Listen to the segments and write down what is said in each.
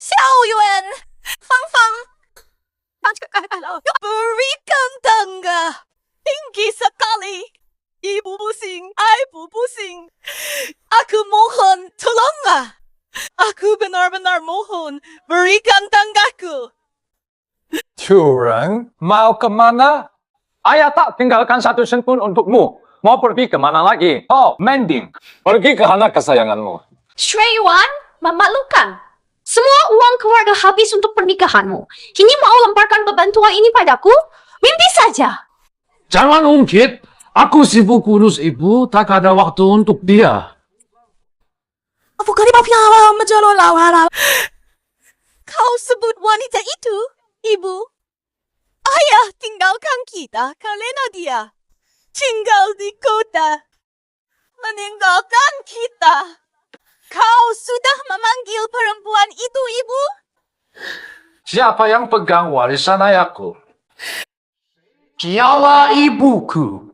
Xiaoyuan, Fang, berikan tangga, tinggi sekali. Ibu pusing, ibu pusing. Aku mohon, tolonglah. Aku benar-benar mohon, berikan tanggaku. Curang, mau kemana? Ayah tak tinggalkan satu sen pun untukmu. Mau pergi kemana lagi? Oh, mending. Pergi ke anak kesayanganmu. Shreyuan, memalukan. Semua uang keluarga habis untuk pernikahanmu. Kini mau lemparkan beban tua ini padaku? Mimpi saja. Jangan ungkit. Aku sibuk urus ibu, tak ada waktu untuk dia. Kau sebut wanita itu, ibu. Ayah tinggalkan kita karena dia tinggal di kota. Meninggalkan kita. Kau sudah memanggil perempuan itu, ibu? Siapa yang pegang warisan ayahku? Dialah ibuku.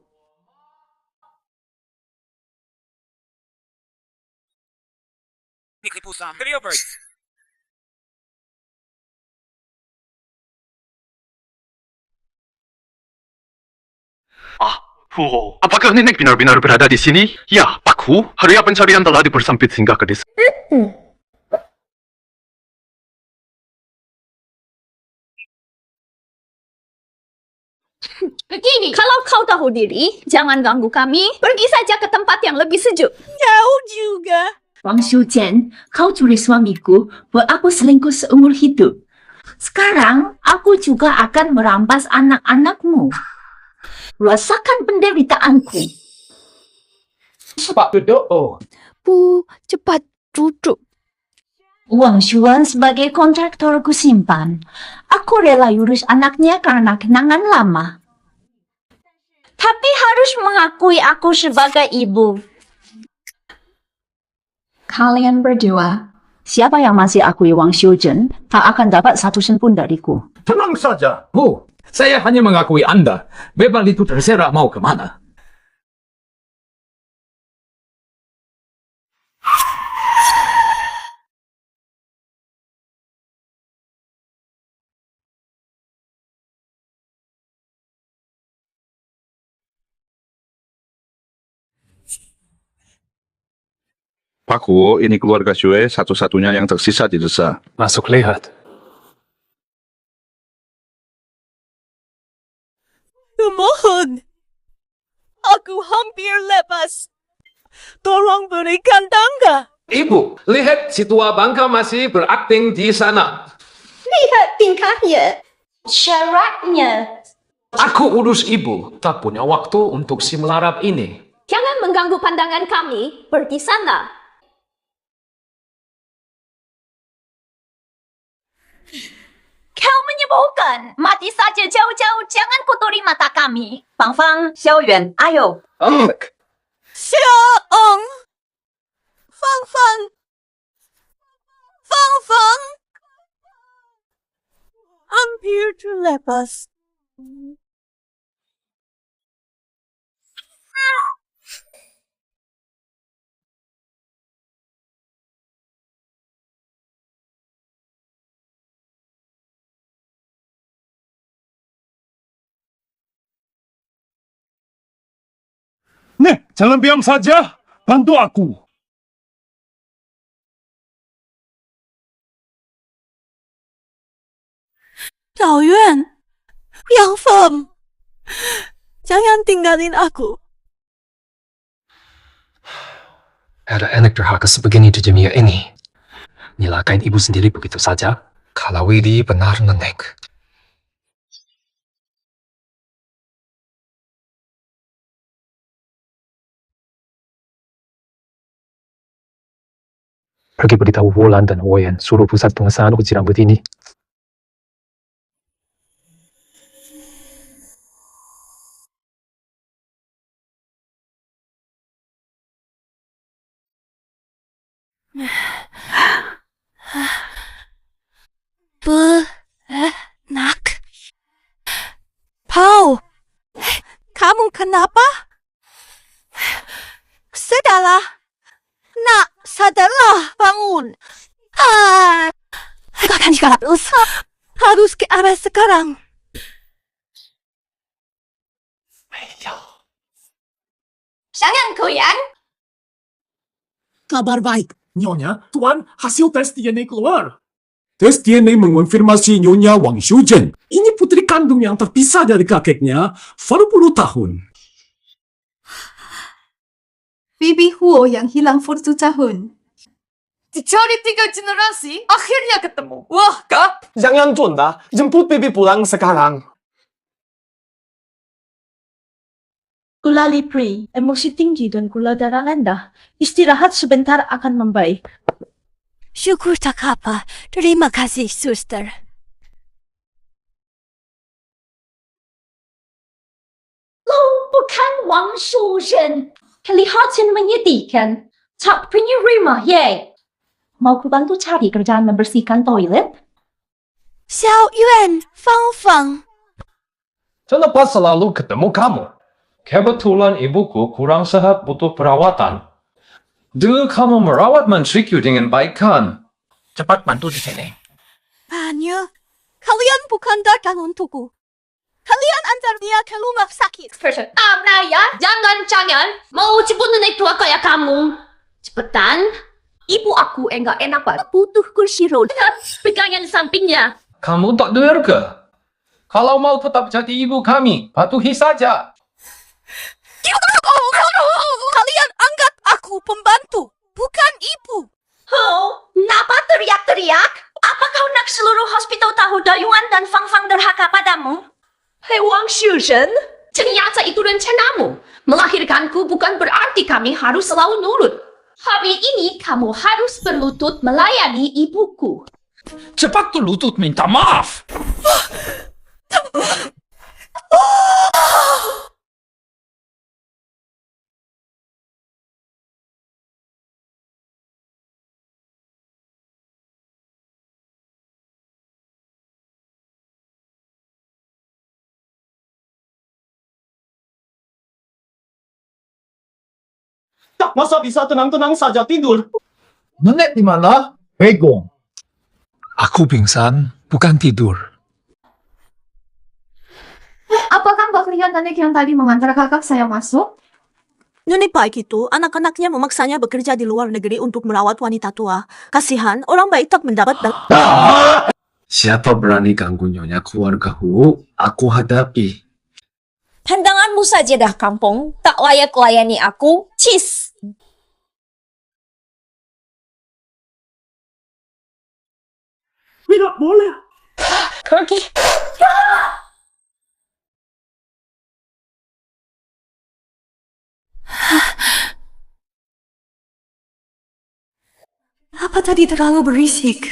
Fuho, apakah nenek benar-benar berada di sini? Ya, aku. Hari pencarian telah dipersempit hingga ke desa. Begini, kalau kau tahu diri, jangan ganggu kami. Pergi saja ke tempat yang lebih sejuk. Kau juga. Wang Xiujian, kau curi suamiku, buat aku selingkuh seumur hidup. Sekarang, aku juga akan merampas anak-anakmu. Rasakan penderitaanku. Pak duduk. Oh, Bu, cepat duduk. Wang Xuan sebagai kontraktor ku simpan. Aku rela urus anaknya karena kenangan lama. Tapi harus mengakui aku sebagai ibu. Kalian berdua, siapa yang masih akui Wang Xiujian, tak akan dapat satu sen pun dariku. tenang saja. Bu, saya hanya mengakui Anda. Beban itu terserah mau kemana. Pak Huo, ini keluarga Xue satu-satunya yang tersisa di desa. Masuk lihat. Mohon. Aku hampir lepas. Tolong berikan tangga. Ibu, lihat si tua bangka masih berakting di sana. Lihat tingkahnya. Syaratnya. Aku urus ibu, tak punya waktu untuk si melarat ini. Jangan mengganggu pandangan kami. Pergi sana. Kau menyebalkan. Mati saja jauh-jauh, jangan kotori mata kami. Fang, Xiaoyuan, ayo. Xiaong. Fang. Hampir terlepas. Nek, jangan diam saja. Bantu aku. Xiaoyuan. Yang Feng. Jangan tinggalin aku. Ada anak durhaka sebegini di dunia ini. Nyalahkan ibu sendiri begitu saja. Kalau ini benar nenek. Pergi beritahu Wulan dan Woyan suruh pusat pengesahan uji rambut ini. Nak. Pau. Kamu kenapa? Sadarlah. Nak, sadarlah. Bangun. harus ke arah sekarang. Jangan goyang. Kabar baik, Nyonya. Tuan, hasil tes DNA keluar. Tes DNA mengonfirmasi Nyonya Wang Shuzhen. Ini putri kandung yang terpisah dari kakeknya 40 tahun. Bibi Huo yang hilang 40 tahun. Dicari 3 generasi, akhirnya ketemu. Wah, Kak, jangan tunda. Jemput Bibi pulang sekarang. Gula Lipri, emosi tinggi dan gula darah rendah. Istirahat sebentar akan membaik. Syukur tak apa. Terima kasih, suster. Bukan Wang Shuzhen. Kelihatan menyedihkan. Tak penerima, ye. Mau ku bantu cari kerjaan membersihkan toilet? Xiao Yuan, Fang Fang. Kenapa selalu ketemu kamu? Kebetulan ibuku kurang sehat butuh perawatan. Dulu kamu merawat menteriku dengan baik kan? Cepat bantu di sini. Banyak. Kalian bukan datang untukku. Kalian antar dia ke rumah sakit. Naya, jangan. Mau cepet nenek tua kayak kamu. Cepetan. Ibu aku enggak enak banget. Butuh kursi roda. Pegangan sampingnya. Kamu tak dengar ke? Kalau mau tetap jadi ibu kami, patuhi saja. Kalian anggap aku pembantu, bukan ibu. Kenapa teriak-teriak? Apa kau nak seluruh hospital tahu Dayuan dan Fang Fang derhaka padamu? Hei Wang Shuzhen, Ternyata itu rencanamu. Melahirkanku bukan berarti kami harus selalu nurut. Hari ini kamu harus berlutut melayani ibuku. Cepat tuh lutut minta maaf. Masa bisa tenang-tenang saja tidur? Nenek di mana? Begong. Aku pingsan, bukan tidur. apakah Mbak Klian nenek yang tadi mengantar kakak saya masuk? Nenek baik itu, anak-anaknya memaksanya bekerja di luar negeri untuk merawat wanita tua. Kasihan, orang baik tak mendapat Siapa berani ganggu Nyonya keluargaku, aku hadapi. Pandanganmu saja dah kampung, tak layak layani aku, cis. Tidak boleh. Pergi. Apa tadi terlalu berisik?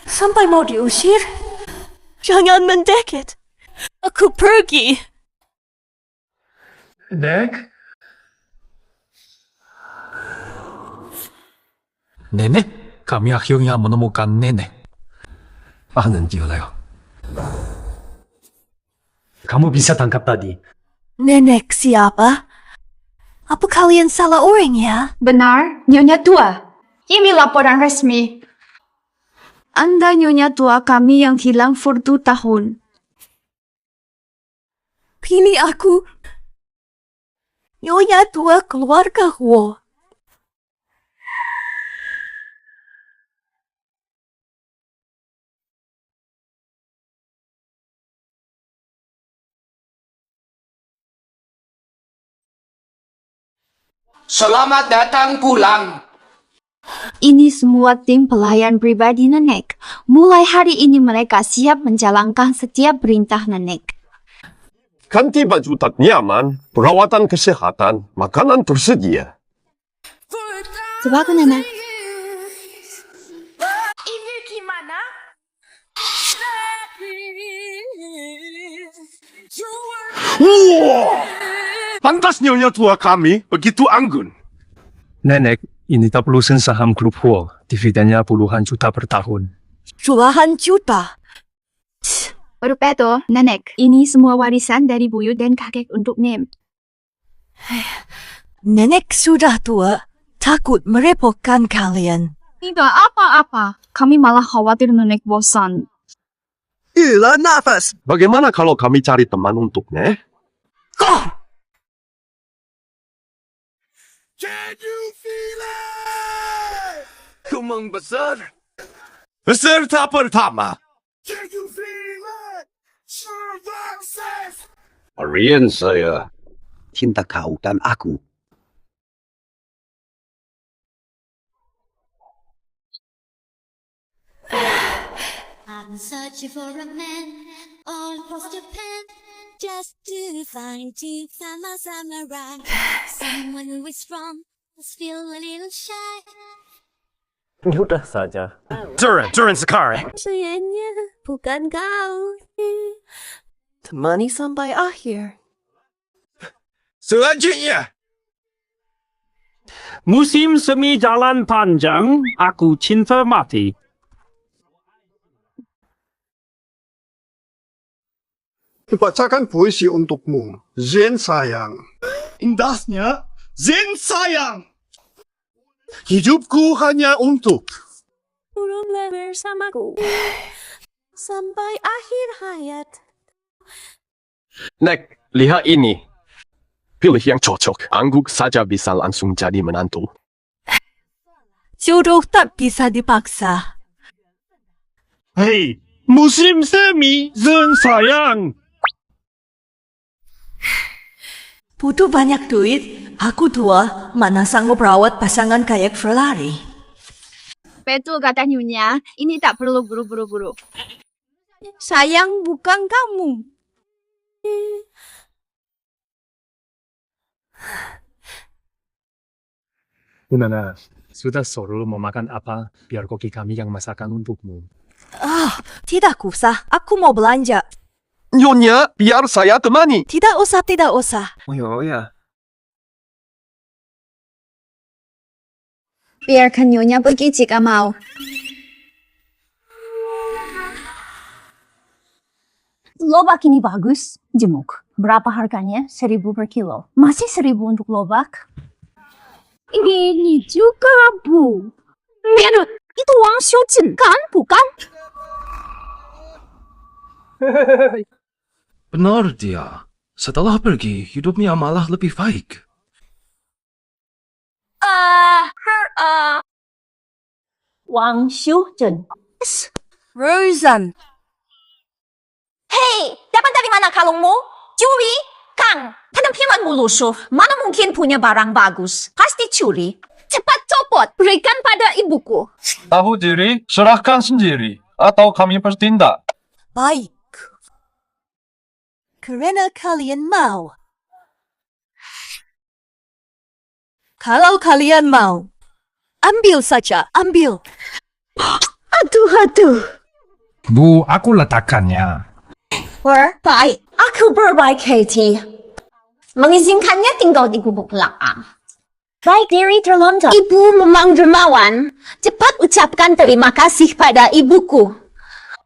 Sampai mau diusir? Jangan mendekat. Aku pergi. Nenek? Nenek? Kami akhirnya menemukan nenek. Panen diolayo. Kamu bisa tangkap tadi. Nenek siapa? Apa kalian salah orang ya? Benar, Nyonya Tua. Ini laporan resmi. Anda Nyonya Tua kami yang hilang 40 tahun. Pilih aku. Nyonya Tua keluarga Huo. Selamat datang pulang. Ini semua tim pelayan pribadi nenek. Mulai hari ini mereka siap menjalankan setiap perintah nenek. Ganti baju tak nyaman, perawatan kesehatan, makanan tersedia. Sebagai nenek. Ini gimana? Wow! Pantas Nyonya Tua kami begitu anggun. Nenek, ini tak perusahaan saham grup Huo. Dividennya puluhan juta per tahun. Puluhan juta. Rupedo, nenek, ini semua warisan dari buyut dan kakek untuk Nem. Nenek sudah tua, takut merepotkan kalian. Tidak apa-apa. Kami malah khawatir nenek bosan. Ila nafas. Bagaimana kalau kami cari teman untuknya? Can you feel it? Kumang besar. Peserta pertama. Can you feel it? Rian saya. Cinta kau dan aku. I'm searching for a man all across Japan just to find my samurai. Someone who is strong, but still a little shy. Udah saja. Duran sekarang. Sayangnya bukan kau. Temani sampai akhir. Selanjutnya. Musim semi jalan panjang, aku cinta mati. Bacakan puisi untukmu, Zen sayang. Indahnya, Zen sayang. Hidupku hanya untuk. Turunlah bersamaku sampai akhir hayat. Nek, lihat ini. Pilih yang cocok. Angguk saja bisa langsung jadi menantu. Jodoh tak bisa dipaksa. Hei, musim semi, Zen sayang. Butuh banyak duit, aku tua, mana sanggup rawat pasangan kayak Ferrari. Betul kata Nyonya, ini tak perlu buru-buru. Sayang bukan kamu. Nana, sudah suruh mau makan apa, biar koki kami yang masakan untukmu. Tidak usah, aku mau belanja. Nyonya, biar saya temani. Tidak usah, tidak usah. Oh ya. Biarkan Nyonya pergi jika mau. Lobak ini bagus, jemuk. Berapa harganya? 1.000 per kilo. Masih 1.000 untuk lobak? Ini juga, Bu. Itu Wang Xiujin, kan? Bukan? Benar dia. Setelah pergi, hidupnya malah lebih baik. Wang Xiujin. Rosen. Hei, dapat dari mana kalungmu? Curi? Kang, penampilan mulusuh. Mana mungkin punya barang bagus? Pasti curi. Cepat copot, berikan pada ibuku. Tahu diri, serahkan sendiri. Atau kami bertindak. Baik. Karena kalian mau. Kalau kalian mau, ambil saja, ambil. Aduh. Bu, aku letakkannya. Baik, aku berbaik hati. Mengizinkannya tinggal di gubuk belakang. Baik diri terlontar. Ibu memang dermawan. Cepat ucapkan terima kasih pada ibuku.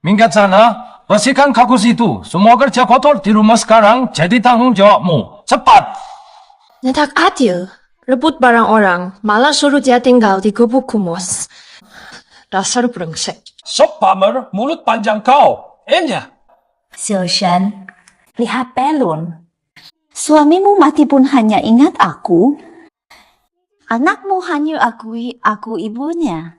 Minggat sana, bersihkan kakus itu. Semua kerja kotor di rumah sekarang jadi tanggung jawabmu. Cepat! Netak adil, rebut barang orang, malah suruh dia tinggal di gubuk kumuh. Dasar brengsek. Sop pamer, mulut panjang kau. Enya. Xiushan, lihat Pelun. Suamimu mati pun hanya ingat aku. Anakmu hanya akui aku ibunya.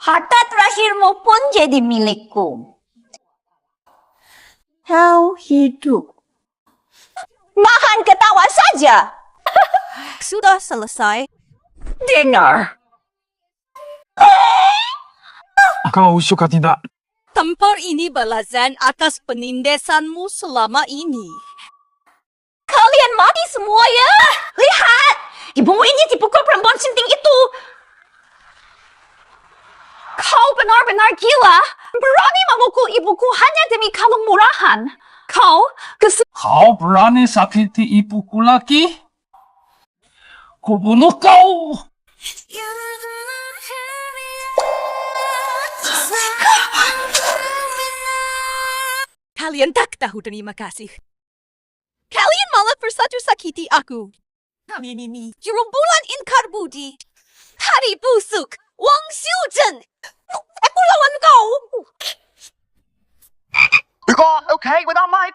Harta terakhirmu pun jadi milikku. Kau hidup. Mahan ketawa saja. Sudah selesai. Dengar. Kau suka tidak? Tampar ini balasan atas penindasanmu selama ini. Kalian mati semua ya? Lihat, ibumu ini dipukul perempuan sinting itu. Kau benar-benar gila. Berani memukul ibuku hanya demi kalung murahan. Kau berani sakiti ibuku lagi? Ku bunuh kau! Kalian tak tahu terima kasih. Kalian malah bersatu sakiti aku. Kami ini gerombolan ingkar budi. Hari busuk, Wang Xiuzhen! Aku lawan kau! You're okay without my...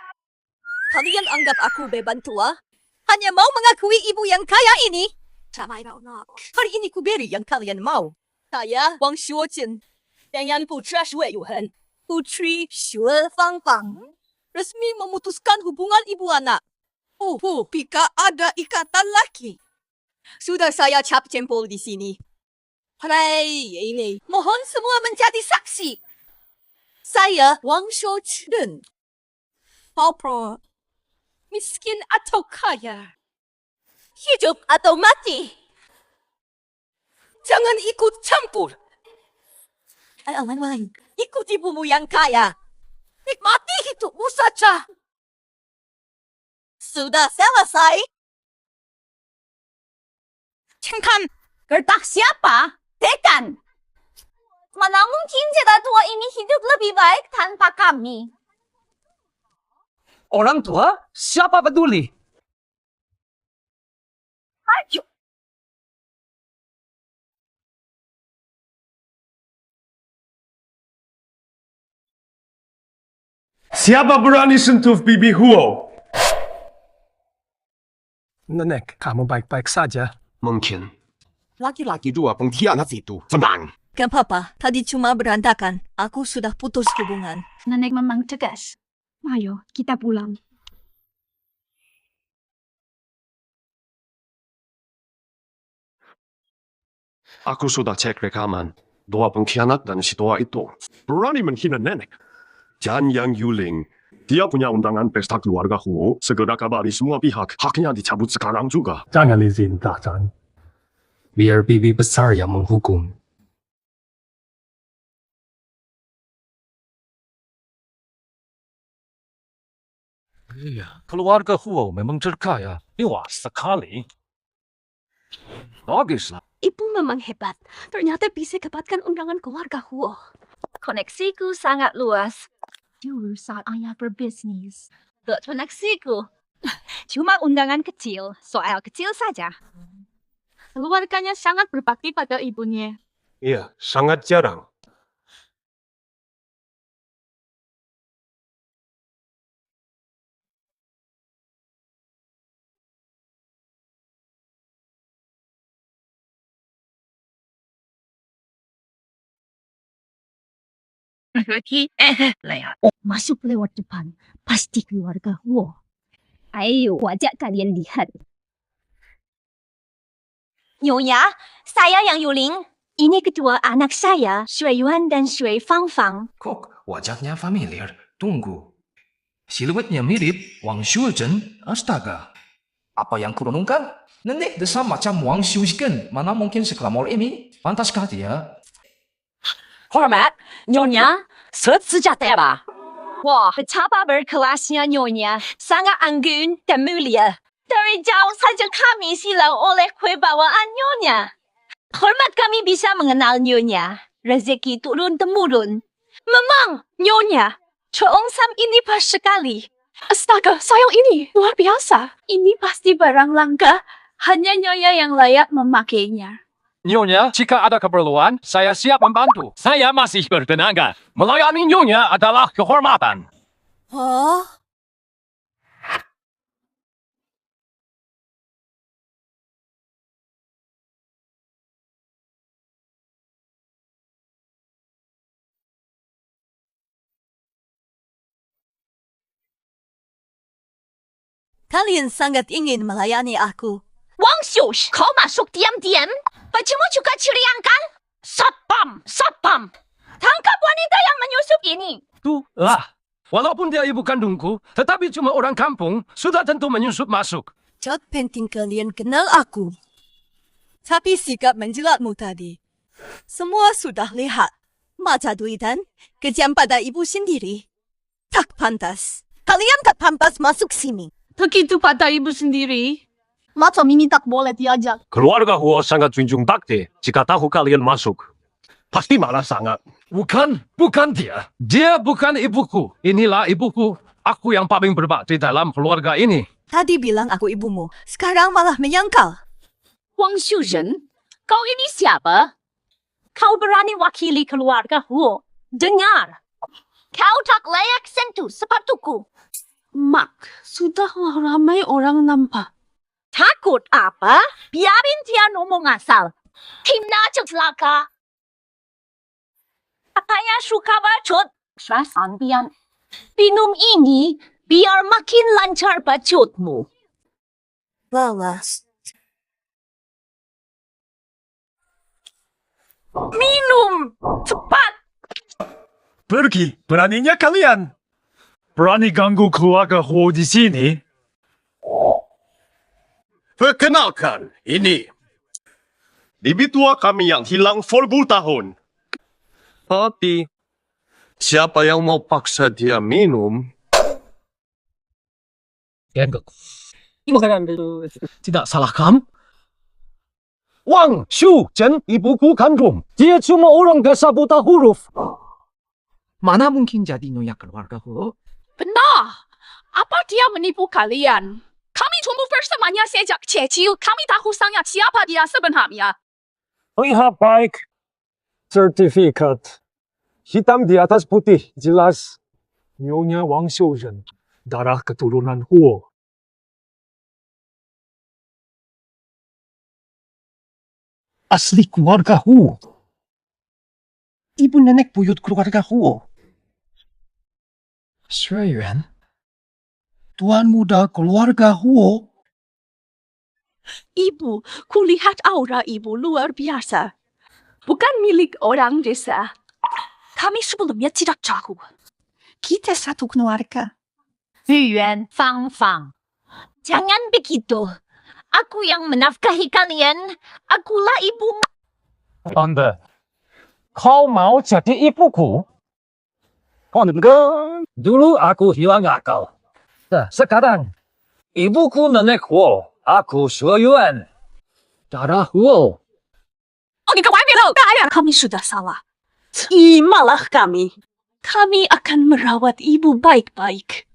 Kalian anggap aku beban tua? Hanya mau mengakui ibu yang kaya ini? Hari ini ku beri yang kalian mau. Saya Wang Xiuzhen. Dengan putra Xue Yuhen. Putri Xue Fangfang. Resmi memutuskan hubungan ibu anak. Pika ada ikatan laki. Sudah saya cap jempol di sini. Hai, ini. Mohon semua menjadi saksi. Saya Wang Xiuzhen. Pauper. Miskin atau kaya. Hidup atau mati. Jangan ikut campur. Ikut ibumu yang kaya. Nikmati hidupmu saja. Sudah selesai. Cengkan, gertak siapa? Tekan. Mana mungkin jeda tua ini hidup lebih baik tanpa kami? Orang tua? Siapa peduli? Ayo. Siapa berani sentuh bibi Huo? Nenek, kamu baik-baik saja. Mungkin. Laki-laki dua pengkhianat itu. Tenang. Gak apa-apa, tadi cuma berantakan. Aku sudah putus hubungan. Nenek memang tegas. Ayo, kita pulang. Aku sudah cek rekaman. Dua pengkhianat dan si tua itu berani menghina nenek. Jan Yang Yuling, dia punya undangan pesta keluarga Huo. Segera kabari semua pihak. Haknya dicabut sekarang juga. Jangan izin, Dajan. Biar bibi besar yang menghukum. Iya, keluarga Huo memang terkaya. Mewah sekali. Baguslah. Ibu memang hebat. Ternyata bisa dapatkan undangan keluarga Huo. Koneksiku sangat luas. Dulu saat ayah berbisnis. Koneksiku. Cuma undangan kecil, soal kecil saja. Keluarganya sangat berbakti pada ibunya. Iya, sangat jarang. Masuk lewat depan. Pasti keluarga Huo. Ayo, ajak kalian lihat. Nyonya, saya Yang Yuling. Ini kedua anak saya, Xue Yuan dan Xue Fangfang. Kok wajahnya familiar? Tunggu. Siluetnya mirip Wang Xiuzhen. Astaga. Apa yang kurenungkan? Nenek desa macam Wang Xiuzhen. Mana mungkin seklamor ini? Pantaskah dia? Hormat, Nyonya, sejatera. Wah, betapa berkelasnya Nyonya. Sangat anggun dan mulia. Dari jauh saja kami silau oleh kewibawaan Nyonya. Hormat kami bisa mengenal Nyonya. Rezeki turun-temurun. Memang, Nyonya, ceongsam ini pas sekali. Astaga, sayang ini luar biasa. Ini pasti barang langka. Hanya Nyonya yang layak memakainya. Nyonya, jika ada keperluan, saya siap membantu. Saya masih bertenaga. Melayani Nyonya adalah kehormatan. Oh? Kalian sangat ingin melayani aku. Wang Xiush, kau masuk diam-diam? Bajumu juga curiangkan? Satpam! Tangkap wanita yang menyusup ini. Walaupun dia ibu kandungku, tetapi cuma orang kampung, sudah tentu menyusup masuk. Jod penting kalian kenal aku. Tapi sikap menjilatmu tadi, semua sudah lihat. Mata duitan, kejam pada ibu sendiri. Tak pantas. Kalian tak pantas masuk sini. Begitu pada ibu sendiri. Mata Mimi tak boleh diajak. Keluarga Huo sangat junjung bakti. Jika tahu kalian masuk, pasti marah sangat. Bukan dia. Dia bukan ibuku. Inilah ibuku. Aku yang paling berbakti dalam keluarga ini. Tadi bilang aku ibumu. Sekarang malah menyangkal. Wang Xiuzhen, kau ini siapa? Kau berani wakili keluargaku. Dengar. Kau tak layak sentuh sepatuku. Mak, sudahlah ramai orang nampak. Takut apa? Biarin dia ngomong asal. Timna celaka. Katanya suka bacot. Sambian. Minum ini biar makin lancar bacotmu. Balas. Minum! Cepat! Pergi, beraninya kalian. Berani ganggu keluarga Ho di sini? Perkenalkan, ini bibi tua kami yang hilang berbulu tahun. Tapi, siapa yang mau paksa dia minum? Tidak salah kam? Wang Shuzhen ibuku kandung. Dia cuma orang desa buta huruf. Mana mungkin jadi nyonya keluarga Ho? Benar. Apa dia menipu kalian? Kami tumbuh bersamanya sejak kecil. Kami tahu sangat siapa dia sebenarnya. Lihat baik. Sertifikat. Hitam di atas putih. Jelas. Nyonya Wang Shuzhen. Darah keturunan Huo. Asli keluarga Huo. Ibu nenek buyut keluarga Huo. Shui Yuan. Tuan muda keluarga Huo. Ibu, kulihat aura ibu luar biasa. Bukan milik orang desa. Kami sebelumnya tidak tahu. Kita satu keluarga. Yuan, Fang. Jangan begitu. Aku yang menafkahi kalian. Akulah ibu. Tante, kau mau jadi ibuku? Dulu aku hilang akal. Sekarang, ibuku nenek Huo. Aku Shui Yuan. Darah Huo. Kami sudah salah. Terimalah kami. Kami akan merawat ibu baik-baik.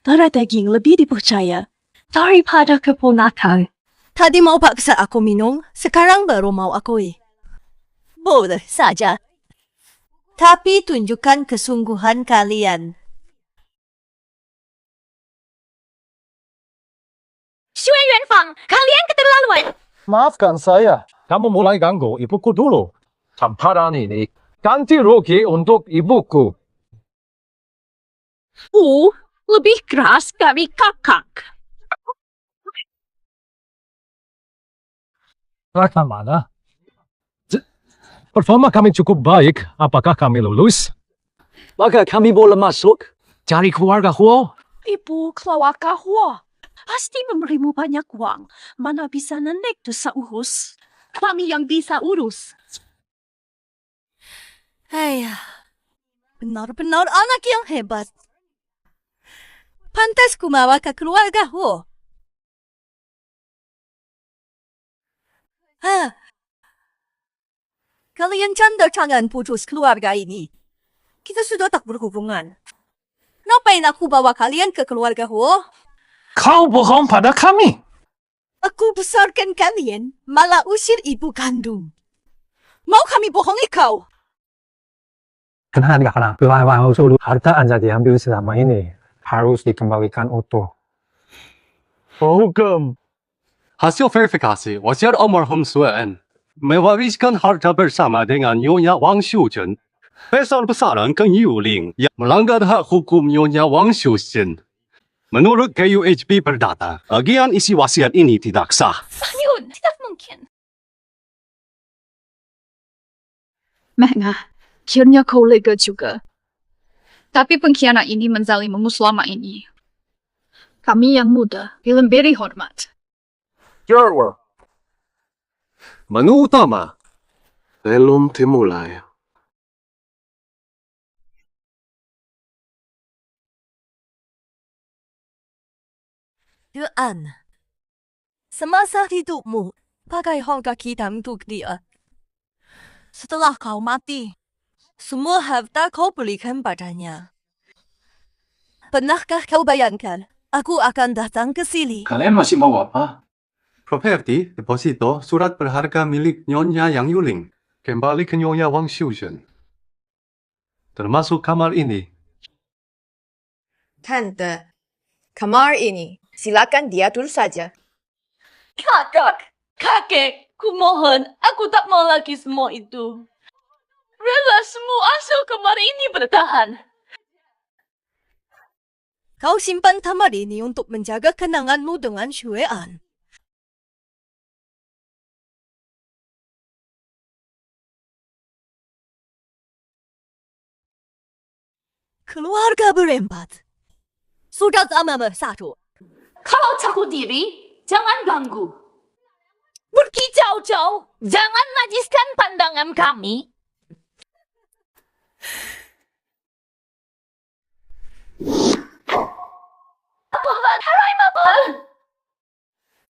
Darah daging lebih dipercaya daripada keponakan. Tadi mau paksa aku minum, sekarang baru mau akui. Boleh saja. Tapi tunjukkan kesungguhan kalian. Shui Yuan Fang, kalian keterlaluan. Maafkan saya. Kamu mulai ganggu ibuku dulu. Tamparan ini ganti rugi untuk ibuku. Lebih keras dari kakak. Rakan mana? Performa kami cukup baik. Apakah kami lulus? Maka kami boleh masuk. Cari keluarga Huo. Ibu keluarga Huo pasti memberimu banyak uang. Mana bisa nenek dosa urus? Kami yang bisa urus. Benar-benar anak yang hebat. Pantas ku bawa ke keluarga Huo. Kalian canda jangan putus keluarga ini. Kita sudah tak berhubungan. Ngapain aku bawa kalian ke keluarga Huo? Kau bohong pada kami. Aku besarkan kalian, malah usir ibu kandung. Mau kami bohongi kau? Karena harta Anda diambil selama ini harus dikembalikan utuh. Hukum. Hasil verifikasi, wajar almarhum Suen mewariskan harta bersama dengan Nyonya Wang Shuzhen. Besar-besaran Yuling yang melanggar hak hukum Nyonya Wang Shuzhen. Menurut KUHB berdata, bagian isi wasiat ini tidak sah. Yun, tidak mungkin. Mengah, akhirnya kau lega juga. Tapi pengkhianat ini menzalimu selama ini. Kami yang muda, belum beri hormat. Jarwar. Menu utama belum dimulai. Yuan, semasa hidupmu, pakai harga kita untuk dia. Setelah kau mati, semua harta kau berikan padanya. Pernahkah kau bayangkan, aku akan datang ke sini? Kalian masih mau apa? Properti, deposito, surat berharga milik Nyonya Yang Yuling. Kembali ke Nyonya Wang Xiuzhen. Termasuk kamar ini. Tante, kamar ini, silakan diatur saja. Kakek, kumohon, aku tak mau lagi semua itu. Rela semua asal kamar ini bertahan. Kau simpan kamar ini untuk menjaga kenanganmu dengan Xuean. Keluarga berempat. Sudah lama bersatu. Kalau takut diri, jangan ganggu. Pergi jauh-jauh, jangan najiskan pandangan kami.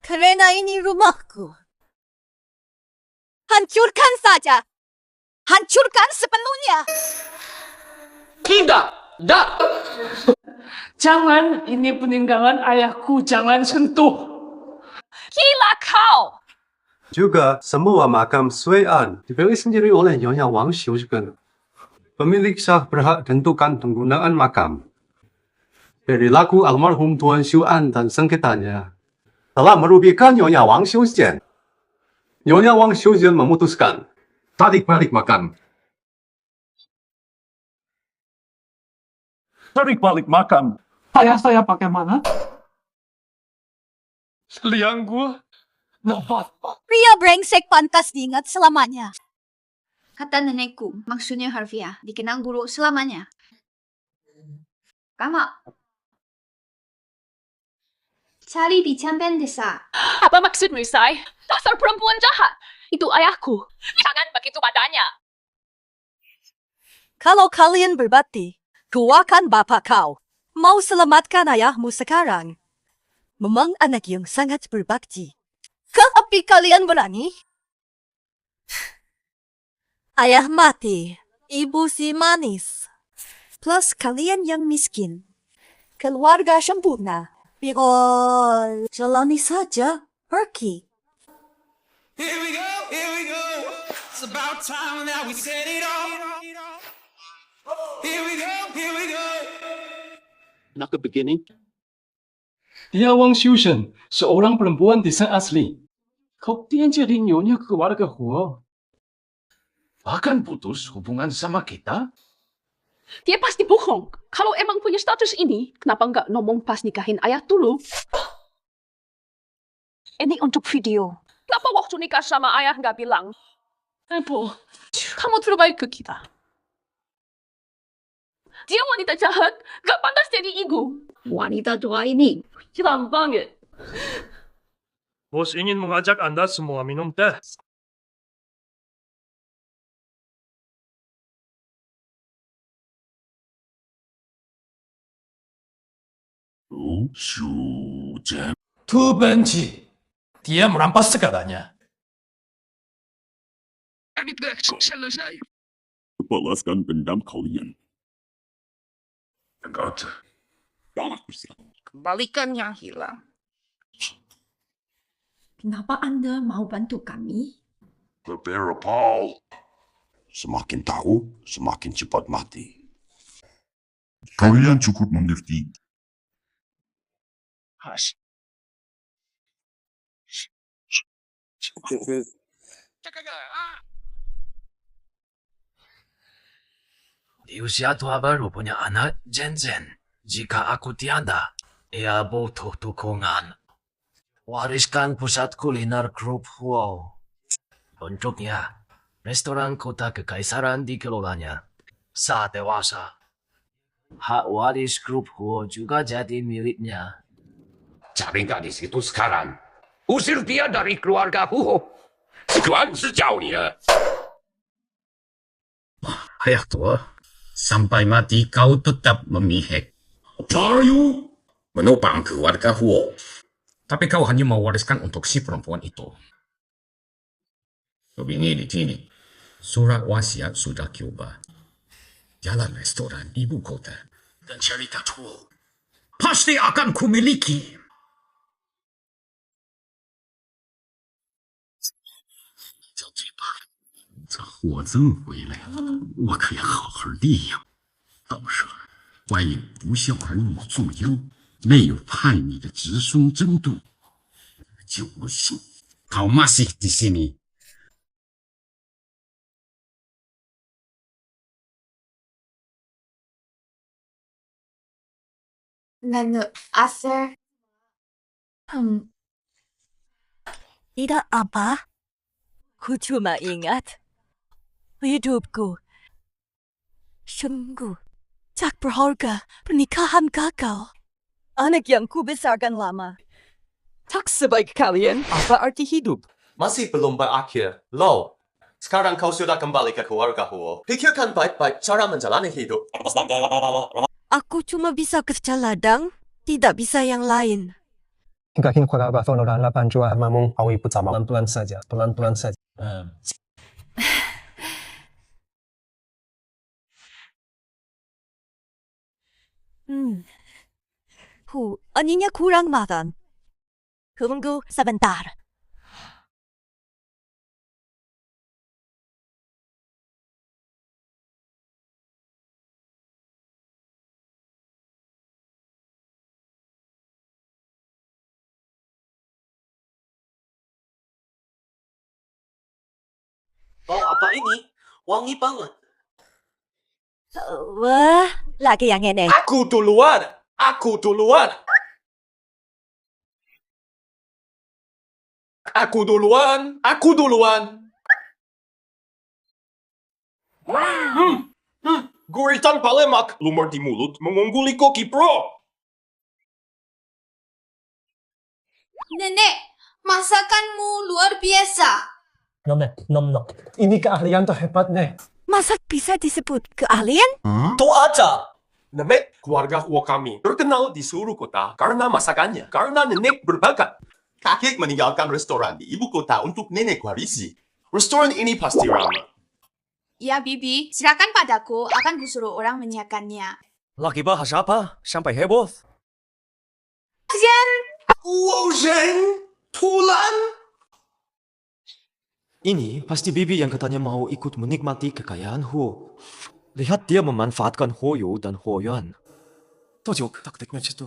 Karena ini rumahku. Hancurkan saja. Hancurkan sepenuhnya. Tidak. Jangan, ini peninggalan ayahku, jangan sentuh. Gila kau. Juga semua makam Xuean dibeli sendiri oleh Nyonya Wang Xiuzhen. Pemilik sah berhak tentukan penggunaan makam. Perilaku almarhum Tuan Xuan dan sengketanya telah merugikan Nyonya Wang Xiuzhen. Nyonya Wang Xiuzhen memutuskan tarik balik makam. Tarik balik makam. Ayah saya pakai mana? Liang gua. Pria brengsek pantas diingat selamanya. Kata nenekku, maksudnya harfiah, dikenang buruk selamanya. Kamu cari di Champion Desa. Apa maksudmu, Sai? Dasar perempuan jahat. Itu ayahku. Jangan begitu padanya. Kalau kalian berbakti, kuakan bapak kau. Mau selamatkan ayahmu sekarang. Memang anak yang sangat berbakti. Tapi kalian berani? Ayah mati, ibu si manis. Plus kalian yang miskin. Keluarga sempurna. Pikol, jalani saja, pergi. Here we go. It's about time that we set it off. Here we go. Not the beginning. Dia Wang Xiuzhen, seorang perempuan desa asli. Kau jadi nyonya keluarga Huo. Bahkan putus hubungan sama kita? Dia pasti bohong. Kalau emang punya status ini, kenapa nggak ngomong pas nikahin ayah dulu? Ini untuk video. Kenapa waktu nikah sama ayah nggak bilang? Ibu, kamu terbaik ke kita. Dia wanita jahat, gak pantas jadi ibu. Wanita tua ini, jelas banget. Bos ingin mengajak Anda semua minum teh. Tu benci. Dia merampas segalanya. Selesai. Balaskan dendam kalian. Kembalikan yang hilang. Kenapa Anda mau bantu kami? Prepare a pal. Semakin tahu, semakin cepat mati. Kalian cukup mengerti. Hush. Di usia tua baru punya anak, Zen. Jika aku tiada, ia butuh dukungan. Wariskan pusat kuliner grup Huo. Bentuknya, restoran kota kekaisaran dikelolanya. Saat dewasa, hak waris grup Huo juga jadi miliknya. Cari gadis itu sekarang. Usir dia dari keluarga Huo. Tuan sejauh dia. Ayah tua, sampai mati kau tetap memihak. Tayu menopang keluarga Huo. Tapi kau hanya mewariskan untuk si perempuan itu. Begini di sini, surat wasiat sudah diubah. Jalan restoran ibu kota dan cerita Huo pasti akan kumiliki. 这货真回来了，我可要好好利用。到时候万一不孝儿女作优，没有叛逆的子孙争夺，就不行。Kau masih di sini. Nanu, Arthur. Tidak apa. Ku cuma ingat hidupku sungguh tak berharga pernikahan gagal. Anak yang kubesarkan lama. Tak sebaik kalian. Apa arti hidup? Masih belum berakhir. Lo, sekarang kau sudah kembali ke keluarga Huo. Pikirkan baik-baik cara menjalani hidup. Aku cuma bisa kerja ladang, tidak bisa yang lain. Mungkin keluarga Abah Faunoran lapan jua mamung awi putra pelan-pelan saja, pelan-pelan saja. Aninya kurang matang. Tunggu sebentar. Oh, apa ini? Wangi banget. Wah, lagi yang ini. Aku duluan. Aku duluan. Aku duluan. Aku duluan. Guritan palemak. Lumur di mulut mengungguli koki pro. Nenek, masakanmu luar biasa. Nom. Ini keahlian terhebat, Nek. Masak bisa disebut keahlian? Tuh aja. Nenek keluarga Huo kami terkenal di seluruh kota karena masakannya. Karena nenek berbakat. Kakek meninggalkan restoran di ibu kota untuk nenek warisi. Restoran ini pasti ramai. Ya, Bibi, silakan padaku. Akan kusuruh orang menyiapkannya. Lagi bahas apa? Sampai heboh. Jen! Wow, Jen! Tulan! Ini pasti Bibi yang katanya mau ikut menikmati kekayaan Huo. Lihat dia memanfaatkan Hoyo dan Hoyuan. Tojok taktiknya itu.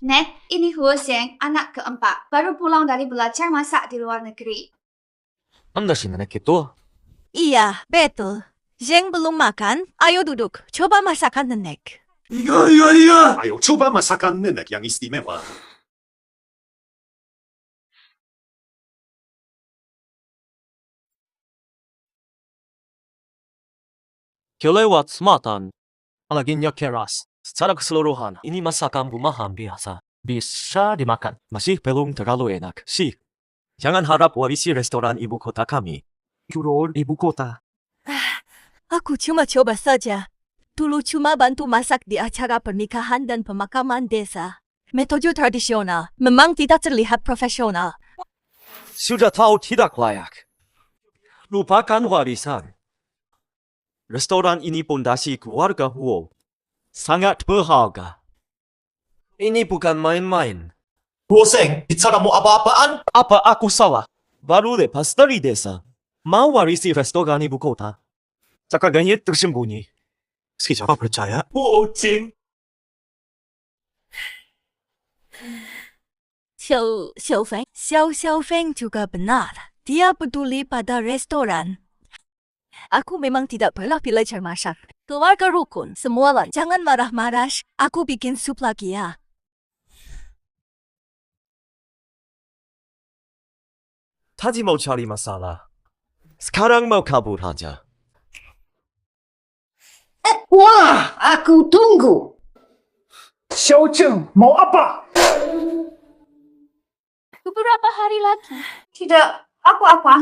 Nek, ini Huo Zheng, anak keempat. Baru pulang dari belajar masak di luar negeri. Anda si nenek itu? Iya, betul. Zheng belum makan. Ayo duduk. Coba masakan nenek. Iya. Ayo coba masakan nenek yang istimewa. Kelewat sematan. Laginya keras. Secara keseluruhan, ini masakan rumahan biasa. Bisa dimakan. Masih belum terlalu enak sih. Jangan harap warisi restoran ibu kota kami. Juror ibu kota. Aku cuma coba saja. Dulu cuma bantu masak di acara pernikahan dan pemakaman desa. Metode tradisional memang tidak terlihat profesional. Sudah tahu tidak layak. Lupakan warisan. Restoran ini pondasi keluarga Huo. Sangat berharga. Ini bukan main-main. Huo Zheng, bicara mau apa-apaan? Apa aku salah? Baru lepas dari desa. Mau warisi restoran ibu kota. Cakarannya tersembunyi. Siapa percaya? Huo Zheng. Xiao Feng juga benar. Dia peduli pada restoran. Aku memang tidak pernah belajar masak. Keluarga rukun, semua lah. Jangan marah-marah. Aku bikin sup lagi ya. Tadi mau cari masalah. Sekarang mau kabur aja. Wah, aku tunggu. Xiao Zheng, mau apa? Beberapa hari lagi. Tidak, aku apa?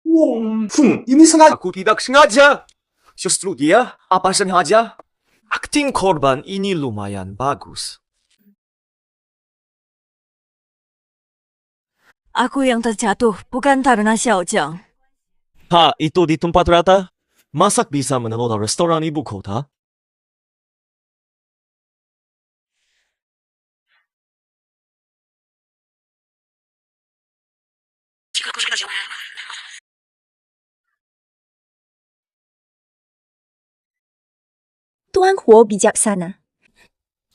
Ini sengaja. Aku tidak sengaja. Justru dia, apa sengaja? Akting korban ini lumayan bagus. Aku yang terjatuh, bukan karena Xiao Zheng. Itu di tempat rata? Masak bisa mengelola restoran ibu kota? Tuan Huo bijaksana.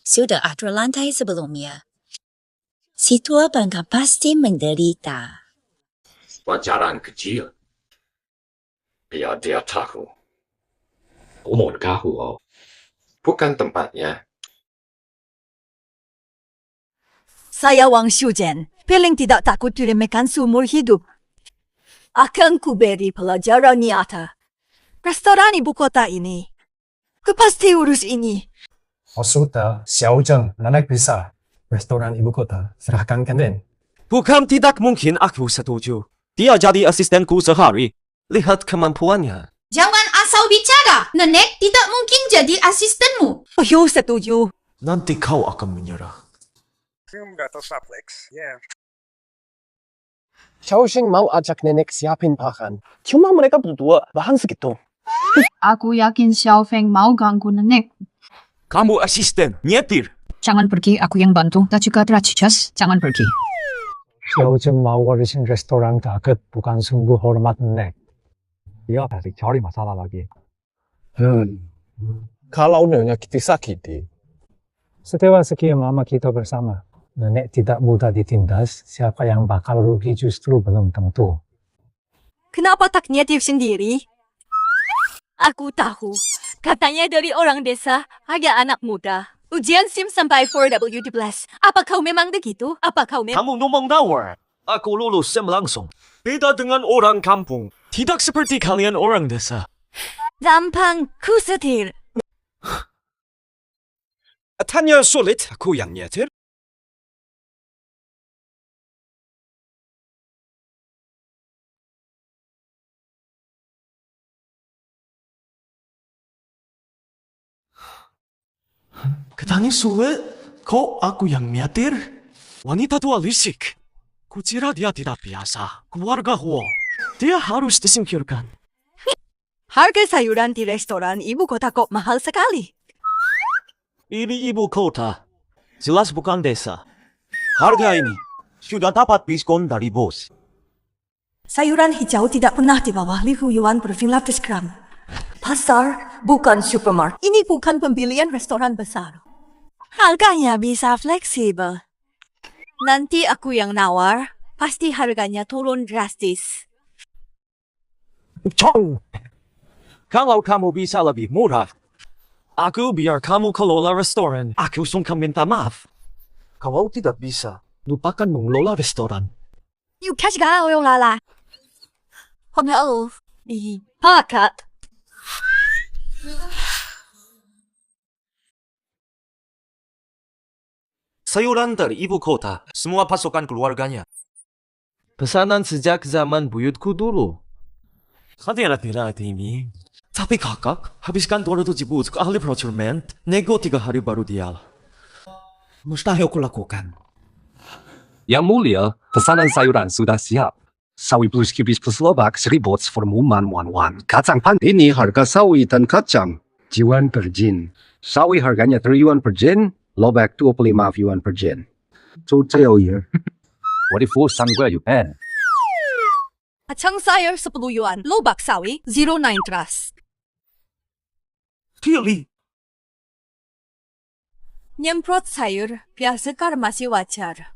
Sudah atur lantai sebelumnya. Si tua bangka pasti menderita. Pelajaran kecil. Biar dia tahu. Umur Gahuo bukan tempatnya. Saya Wang Xiujian, paling tidak takut diremehkan seumur hidup. Akan kuberi pelajaran nyata. Restoran ibu kota ini. Pasti urus ini. Oh sudah, Xiaozheng, nenek bisa. Restoran ibu kota, serahkan Kenden. Bukan tidak mungkin aku setuju. Dia jadi asistenku sehari. Lihat kemampuannya. Jangan asal bicara. Nenek tidak mungkin jadi asistenmu. Ayo setuju. Nanti kau akan menyerah. Xiaoxing mau ajak nenek siapin makan. Cuma mereka berdua bahan segitu. Aku yakin Xiaofeng mau ganggu nenek. Kamu asisten, nyetir. Jangan pergi, aku yang bantu. Tak juga teracicas, jangan pergi. Xiaozheng mau urusin restoran dekat, bukan sungguh hormat nenek. Dia balik cari masalah lagi. Kalau nyonya kita sakiti. Setelah sekian lama kita bersama, nenek tidak mudah ditindas. Siapa yang bakal rugi justru belum tentu. Kenapa tak nyetir sendiri? Aku tahu. Katanya dari orang desa, ada anak muda. Ujian SIM sampai 4W12. Apa kau memang begitu? Apa kau memang... Kamu ngomong nawar. Aku lulus SIM langsung. Beda dengan orang kampung. Tidak seperti kalian orang desa. Gampang, ku setir. Tanya sulit, aku yang nyetir. Katanya sulit, kok aku yang nyetir? Wanita tua lisik. Kukira dia tidak biasa. Keluarga Huo. Dia harus disingkirkan. Harga sayuran di restoran ibu kota kok mahal sekali. Ini ibu kota. Jelas bukan desa. Harga ini sudah dapat diskon dari bos. Sayuran hijau tidak pernah di bawah 5 yuan per 15 gram. Pasar bukan supermarket. Ini bukan pembelian restoran besar. Harganya bisa fleksibel. Nanti aku yang nawar, pasti harganya turun drastis. Chong! Kalau kamu bisa lebih murah, aku biar kamu kelola restoran. Aku sungkan minta maaf. Kalau tidak bisa, lupakan mengelola restoran. You catch gao yung lala. Hello. Pakat. Sayuran dari ibu kota, semua pasukan keluarganya. Pesanan sejak zaman buyutku dulu. Hati-hati ini. Tapi kakak, habiskan 200 ribu untuk ahli procurement, nego 3 hari baru dial. Mustahil kulakukan. Yang mulia, pesanan sayuran sudah siap. Sawi plus kibis plus lobak 1000 formuman wan. Kacang pan. Ini harga sawi dan kacang. Yuan per jin. Sawi harganya 3 yuan per jin. Lobak 25 yuan per jin. 就这样. 我的服务3个yuan. Kacang sayur 10 yuan, lobak sawi 09 tras. Pilih. Nyemprot sayur, biasa masih wajar.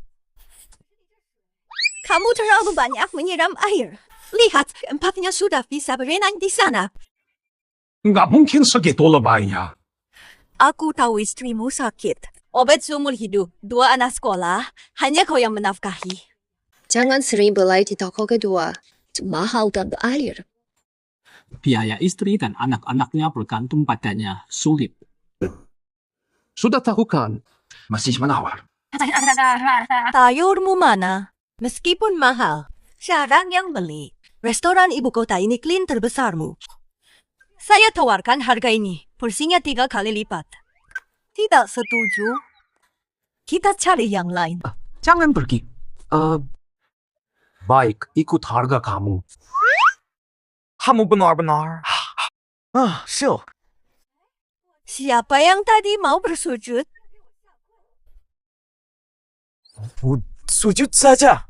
Kamu terlalu banyak menyiram air. Lihat, keempatnya sudah bisa berenang di sana. Nggak mungkin segitu lebaynya. Aku tahu istrimu sakit. Obat seumur hidup, 2 anak sekolah, hanya kau yang menafkahi. Jangan sering belai di toko kedua. Mahal dan beralir. Biaya istri dan anak-anaknya bergantung padanya. Sulit. Sudah tahu kan? Masih menawar. Sayurmu mana? Meskipun mahal, jarang yang beli. Restoran ibu kota ini klien terbesarmu. Saya tawarkan harga ini, porsinya 3 kali lipat. Tidak setuju? Kita cari yang lain. Jangan pergi. Baik, ikut harga kamu. Kamu benar-benar. Sil. Siapa yang tadi mau bersujud? Sujud saja.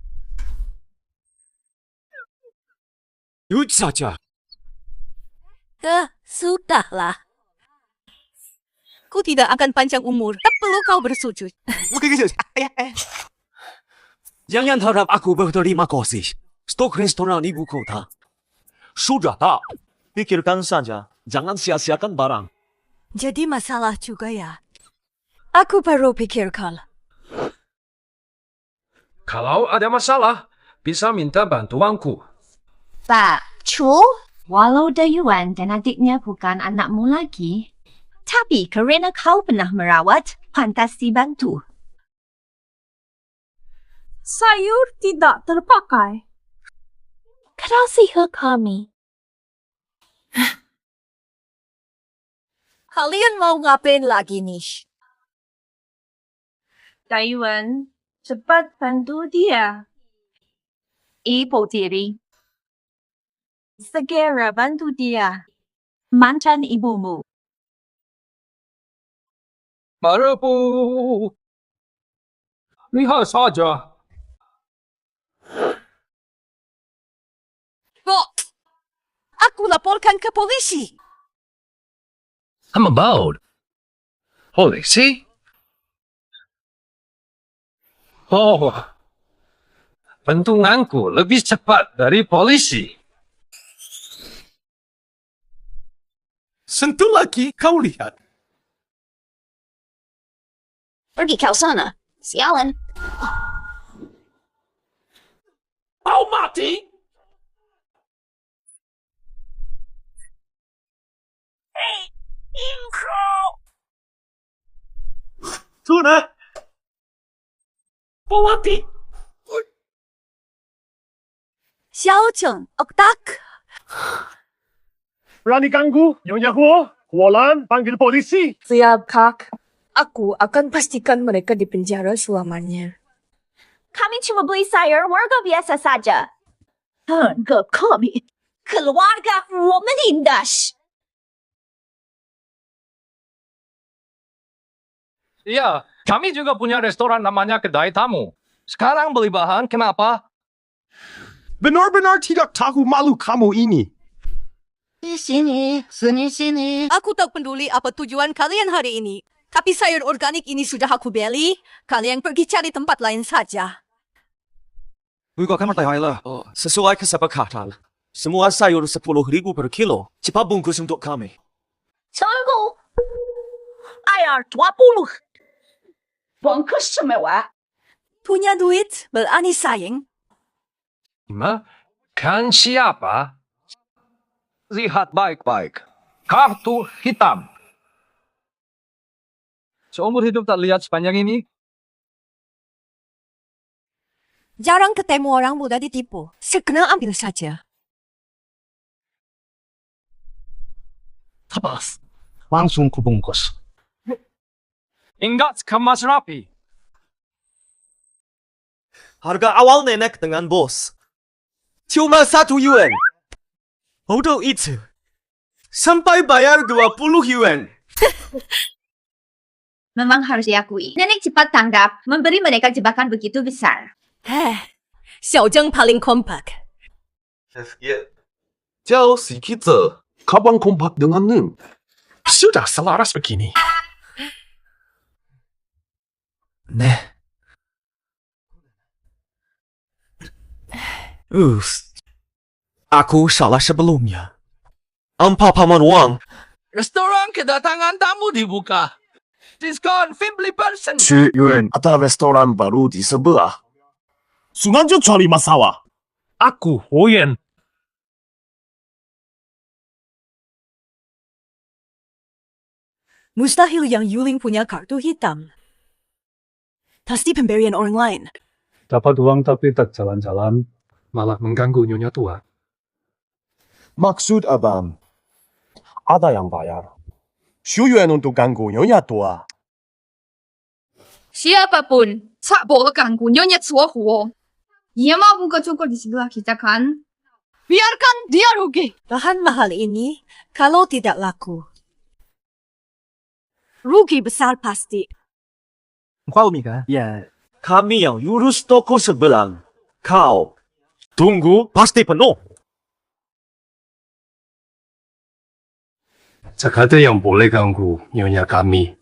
Sujud saja. Sudahlah. Aku tidak akan panjang umur. Tak perlu kau bersujud. Jangan harap aku berterima kasih. Stok restoran ibu kota. Sudah tak. Pikirkan saja. Jangan sia-siakan barang. Jadi masalah juga ya. Aku baru pikirkan. Kalau ada masalah, bisa minta bantuanku. Pak, Chu, walau Dayuan dan adiknya bukan anakmu lagi, tapi kerana kau pernah merawat, pantas dibantu. Sayur tidak terpakai. Kasihi kami. Kalian mau ngapain lagi nih? Dayuan, cepat bantu dia. Ibu tiri, segera bantu dia. Mantan ibumu. Marapu. Lihat saja. Kok? Aku laporkan ke polisi. I'm about. Polisi? Oh, bentunganku lebih cepat dari polisi. Sentuh lagi kau lihat. Pergi kau sana. Sialan. Kau mati? Tuna. Kau mati? Xiao Cheng, oktak. Berani ganggu, Nyonya Huo? Huolan, panggil polisi. Siap, Kak. Aku akan pastikan mereka di penjara selamanya. Kami cuma beli sayur warga biasa saja. Harga kami, keluarga menindas. Iya, kami juga punya restoran namanya Kedai Tamu. Sekarang beli bahan, kenapa? Benar-benar tidak tahu malu kamu ini. Sini. Aku tak peduli apa tujuan kalian hari ini. Tapi sayur organik ini sudah aku beli. Kalian pergi cari tempat lain saja. Buka kamar tayailah. Sesuai kesepakatan. Semua sayur 10.000 per kilo. Cepat bungkus untuk kami. Tunggu. Ayar 20. Bungkus semua. Punya duit, berani sayang. Kan siapa? Lihat baik-baik. Kartu hitam. Seumur hidup tak lihat sepanjang ini? Jarang ketemu orang mudah ditipu. Segera ambil saja. Tabas. Langsung kubungkus. Ingat kemas rapi. Harga awal nenek dengan bos. Cuma 1 yuan. Untuk itu. Sampai bayar 20 yuan. Memang harus diakui. Nenek cepat tanggap memberi mereka jebakan begitu besar. Xiao Zheng paling kompak. Jauh si kita. Kapan kompak denganmu? Sudah selaras begini. Aku salah sebelumnya. Paman Wang. Restoran kedatangan tamu dibuka. Diskon 50%. 10 yuan ada restoran baru di sebelah. Sengaja cari masalah. Aku Huyen. Mustahil yang Yuling punya kartu hitam. Pasti pemberian orang lain. Dapat uang tapi tak jalan-jalan, malah mengganggu nyonya tua. Maksud abang, ada yang bayar. 10 yuan untuk ganggu nyonya tua. Siapapun, tak boleh ganggu nyonya tua Huo. Ia mau buka cukur di sebelah kita kan? Biarkan dia rugi. Bahan mahal ini, kalau tidak laku, rugi besar pasti. Kau Mika? Ya. Kami yang urus toko sebelah. Kau tunggu pasti penuh. Tak ada yang boleh ganggu nyonya kami.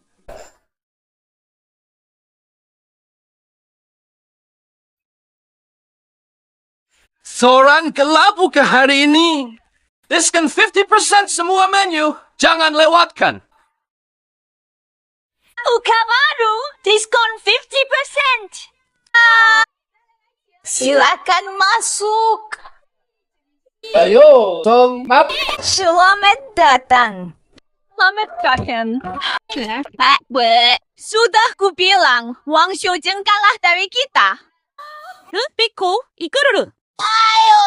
Seorang kelabu ke hari ini. Diskon 50% semua menu. Jangan lewatkan. Buka baru, diskon 50%. Silakan masuk. Ayo, Tong Map. Selamat datang. Selamat datang. Sudah kubilang, Wang Xiuzhen kalah dari kita. Piku, ikut dulu. Ayo,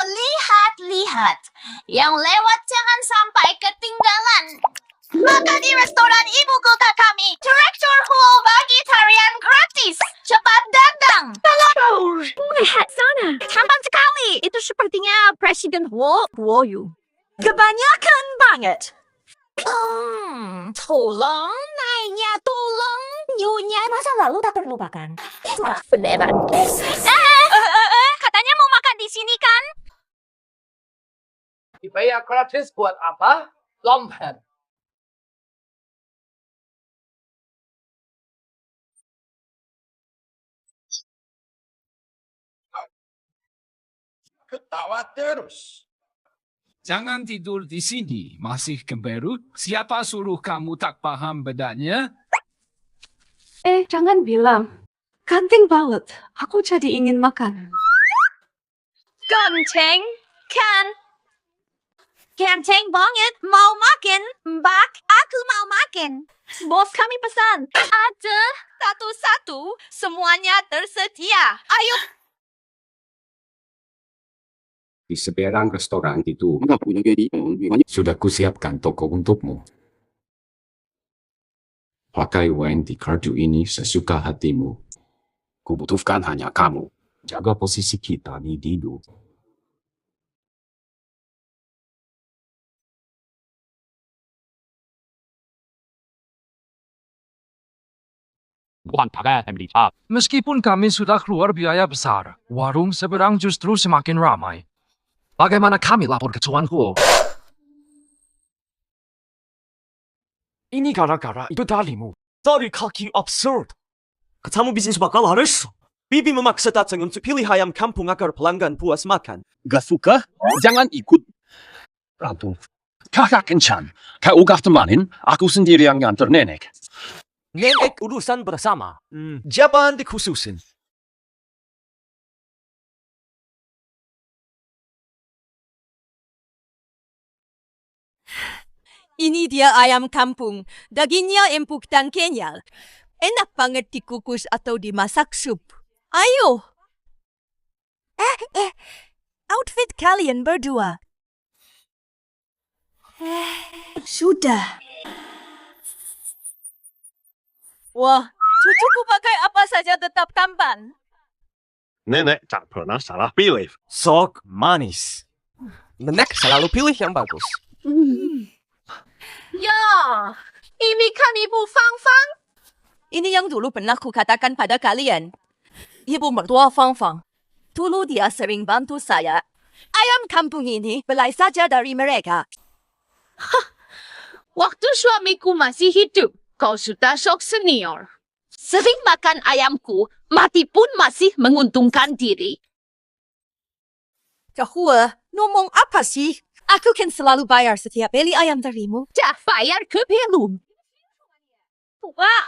lihat. Yang lewat jangan sampai ketinggalan. Maka di restoran ibu kota kami, Direktur Huo bagi tarian gratis. Cepat datang. Lihat sana. Tampan sekali. Itu sepertinya Presiden Huo Yu. Kebanyakan banget. Tolong, naiknya tolong. Nyonya masa lalu tak terlupakan. Itulah beneran. Katanya mau makan di sini kan? Dibayar gratis buat apa? Lompat. Ketawa terus. Jangan tidur di sini, masih kemberut. Siapa suruh kamu tak paham bedanya? Jangan bilang. Kanting banget. Aku jadi ingin makan. Ganteng, kan? Ganteng banget. Mau makan? Mbak, aku mau makan. Bos kami pesan. Ada satu-satu. Semuanya tersedia. Ayo. Di seberang restoran itu sudah kusiapkan toko untukmu. Pakai uang di kartu ini sesuka hatimu. Kubutuhkan hanya kamu. Jaga posisi kita di Didu. Meskipun kami sudah keluar biaya besar, warung seberang justru semakin ramai. Bagaimana kami lapor ke Tuan Huo? Ini gara-gara itu darimu. Dari kaki absurd. Kamu bikin bakal harus. Bibi memaksa datang untuk pilih ayam kampung agar pelanggan puas makan. Gak suka? Jangan ikut. Ratu. Kakak kencan. Kau udah temanin, aku sendiri yang nganter nenek. Nenek urusan bersama. Jangan dikhususin. Ini dia ayam kampung. Dagingnya empuk dan kenyal. Enak banget dikukus atau dimasak sup. Ayo. Outfit kalian berdua. Sudah. Wah, cucuku pakai apa saja tetap tampan. Nenek tak pernah salah pilih. Sok manis. Nenek selalu pilih yang bagus. Ya, ini kan Ibu Fang Fang. Ini yang dulu pernah kukatakan pada kalian. Ibu mertua Fang Fang. Dulu dia sering bantu saya. Ayam kampung ini belai saja dari mereka. Waktu suamiku masih hidup, kau sudah sok senior. Sering makan ayamku, mati pun masih menguntungkan diri. Cahua, ngomong apa sih? Aku kan selalu bayar setiap beli ayam darimu. Dah bayar ke belum? Wah!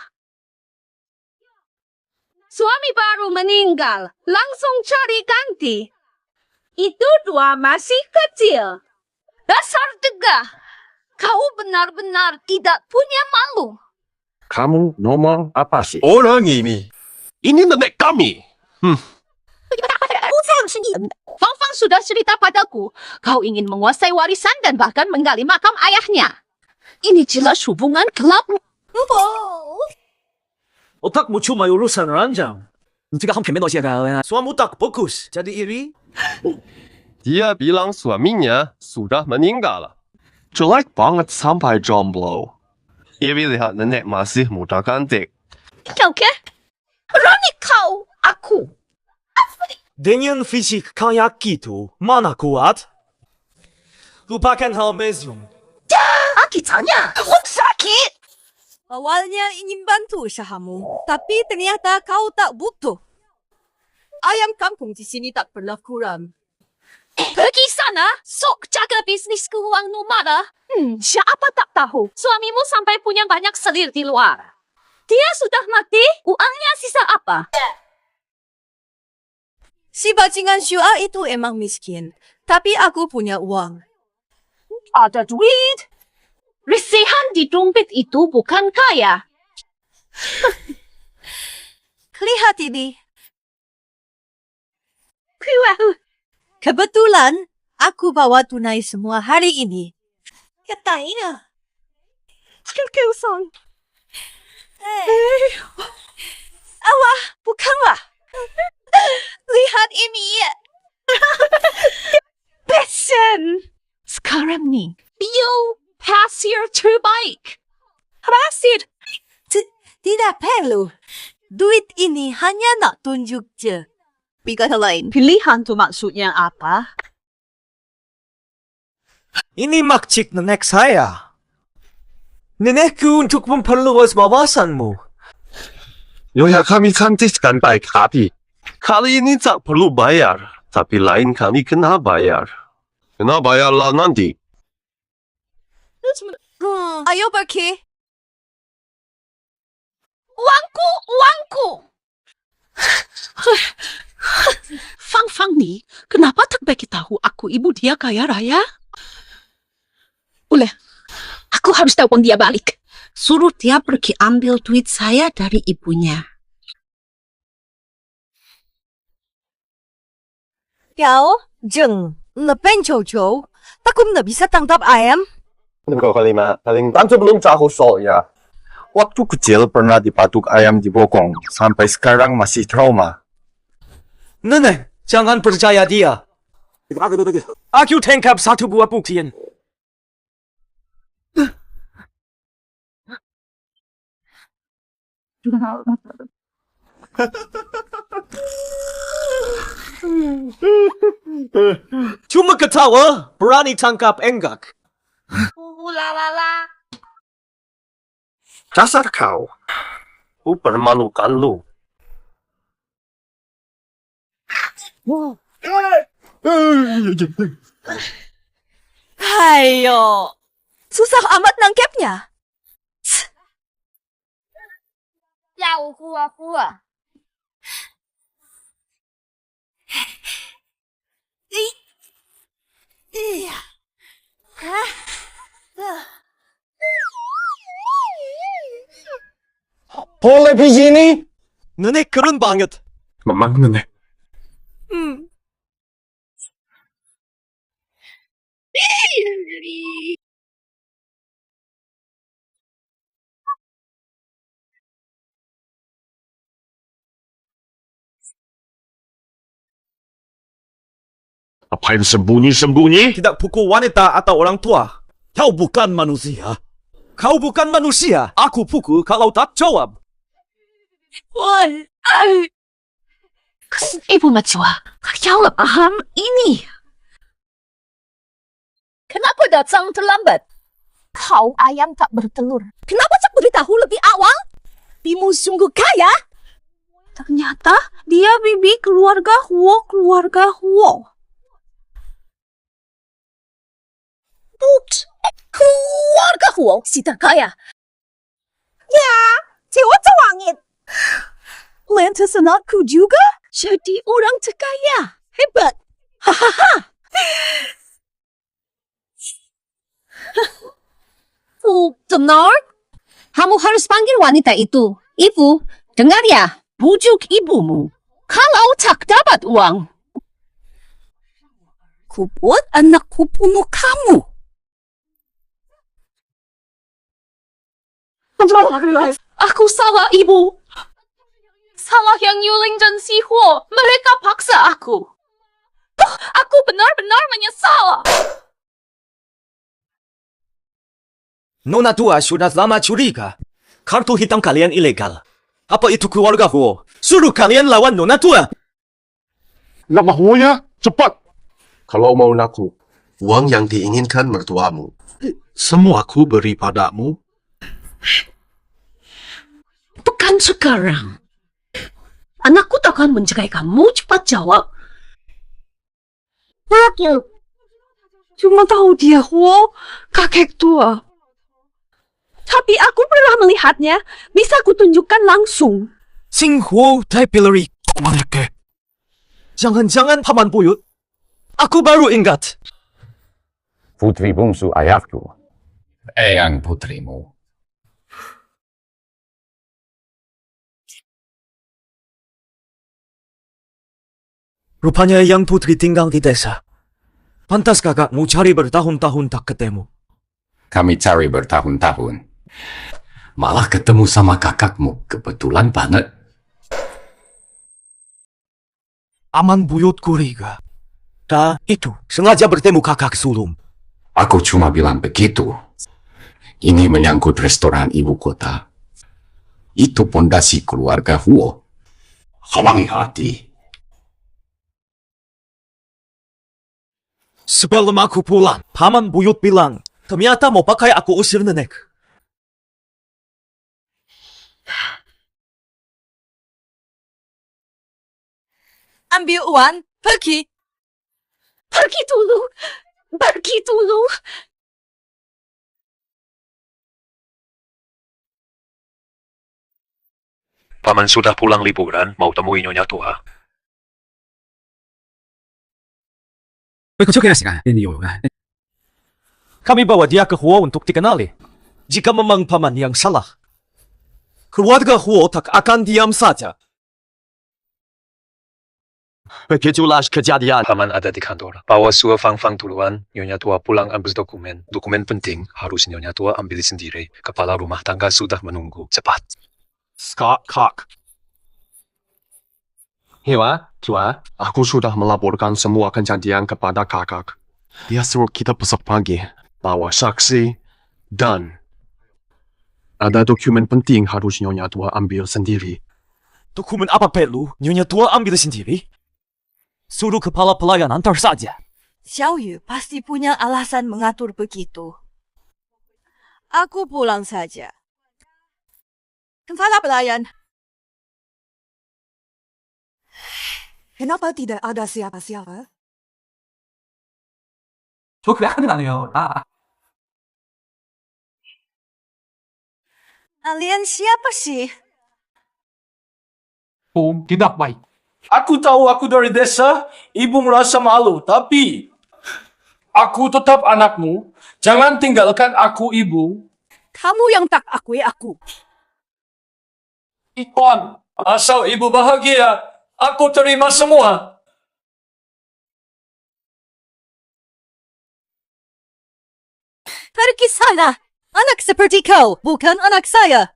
Suami baru meninggal, langsung cari ganti. Itu dua masih kecil. Dasar tegah. Kau benar-benar tidak punya malu. Kamu ngomong apa sih? Orang ini. Ini nenek kami. Fang Fang sudah cerita padaku, kau ingin menguasai warisan dan bahkan menggali makam ayahnya. Ini jelas hubungan gelap. Otakmu cuma urusan ranjang. Jika kamu menosiakan, suamu tak fokus. Jadi iri? Dia bilang suaminya sudah meninggal. Jelek banget sampai jomblo. Iri lihat nenek masih muda cantik. Kau ke? Berani kau, aku. Dengan fisik kayak gitu, mana kuat? Lupakan hal mesum. Kitanya, sakit. Awalnya ingin bantu usahamu, tapi ternyata kau tak butuh. Ayam kampung di sini tak pernah kurang. Pergi sana, sok jaga bisnisku uang Numara. Siapa tak tahu? Suamimu sampai punya banyak selir di luar. Dia sudah mati, uangnya sisa apa? Si bajingan Shua itu emang miskin, tapi aku punya uang. Ada duit. Resihan di dompet itu bukan kaya. Lihat ini. Kebetulan, aku bawa tunai semua hari ini. Katanya. Kekeusan. Allah, bukanlah. Lihat ini. Besen. Sekarang nih. Bio pasir terbaik. Pasir? Tidak perlu. Duit ini hanya nak tunjuk je. Kata lain. Pilihan tu maksudnya apa? Ini makcik nenek saya. Nenekku untuk memperluas wawasanmu. Nyonya kami cantikkan baik hati. Kali ini tak perlu bayar, tapi lain kali kena bayar. Kena bayarlah nanti. Ayo pergi. Uangku. Fang ni, kenapa tak bagi tahu aku ibu dia kaya raya? Boleh, aku harus tahu uang dia balik. Suruh dia pergi ambil duit saya dari ibunya. Yao, Jeng, lepen Jojo, takut nggak bisa tangkap ayam? Engkau kelima, paling tante belum tahu soalnya. Waktu kecil pernah dipatuk ayam di bokong, sampai sekarang masih trauma. Nenek, jangan percaya dia. Aku tangkap satu buah buktian. Cuma ketawa, berani tangkap enggak. Dasar kau. Permalukan lu. Hayo, susah amat nangkepnya. Iya. Boleh begini? Nenek keren banget. Memang nenek. Apa yang sembunyi-sembunyi? Tidak pukul wanita atau orang tua. Kau bukan manusia. Kau bukan manusia. Aku pukul kalau tak jawab. Ibu Matua, kau paham ini. Kenapa datang terlambat? Kau ayam tak bertelur. Kenapa tak beritahu lebih awal? Bimu sungguh kaya. Ternyata dia bibi keluarga Huo. Keluarga Huo si terkaya. Ya, jiwa langit. Lantas anakku juga jadi orang terkaya. Hebat. Hahaha. Benar? Kamu harus panggil wanita itu. Ibu, dengar ya. Bujuk ibumu. Kalau tak dapat uang, ku buat anakku bunuh kamu. Aku salah, Ibu. Salah yang Yuling dan Si Huo. Mereka paksa aku. Aku benar-benar menyesal. Nona tua sudah lama curiga. Kartu hitam kalian ilegal. Apa itu keluarga Huo? Suruh kalian lawan Nona tua. Nama Huo-nya cepat. Kalau mau naku, uang yang diinginkan mertuamu, semua ku beri padamu. Bukan sekarang. Anakku takkan mencerai kamu, cepat jawab. Bakit? Cuma tahu dia Huo, kakek tua. Tapi aku pernah melihatnya, bisa kutunjukkan langsung. Xinghuo Taipilari. Maneke. Jangan-jangan Paman Buyut. Aku baru ingat. Putri bungsu ayahku. Eyang putrimu. Rupanya yang putri tinggal di desa. Pantas kakakmu cari bertahun-tahun tak ketemu. Kami cari bertahun-tahun. Malah ketemu sama kakakmu. Kebetulan banget. Aman Buyut curiga. Itu sengaja bertemu kakak sulung. Aku cuma bilang begitu. Ini menyangkut restoran ibu kota. Itu pondasi keluarga Huo. Hawangi hati. Sebelum aku pulang, Paman Buyut bilang, ternyata mau pakai aku usir nenek. Ambil uang, pergi. Pergi dulu. Pergi dulu. Paman sudah pulang liburan, mau temui Nyonya Tua. Kami bawa dia ke Huo untuk dikenali. Jika memang Paman yang salah, keluarga Huo tak akan diam saja. Begitulah kejadian. Paman ada di kantor. Bawa Su Fangfang duluan. Nyonya Tua pulang ambil dokumen. Dokumen penting harus Nyonya Tua ambil sendiri. Kepala rumah tangga sudah menunggu. Cepat. Scott Cock. Hewa, Tua, aku sudah melaporkan semua kejadian kepada kakak. Dia suruh kita besok pagi bawa saksi dan ada dokumen penting harus Nyonya Tua ambil sendiri. Dokumen apa perlu Nyonya Tua ambil sendiri? Suruh kepala pelayan antar saja. Xiao Yu pasti punya alasan mengatur begitu. Aku pulang saja. Kepala pelayan. Kenapa tidak ada siapa-siapa? Kalian siapa sih? Tidak baik. Aku tahu aku dari desa, ibu merasa malu, tapi aku tetap anakmu. Jangan tinggalkan aku, ibu. Kamu yang tak akui aku. Ikhwan, asal ibu bahagia, aku terima semua. Pergi sana! Anak seperti kau, bukan anak saya.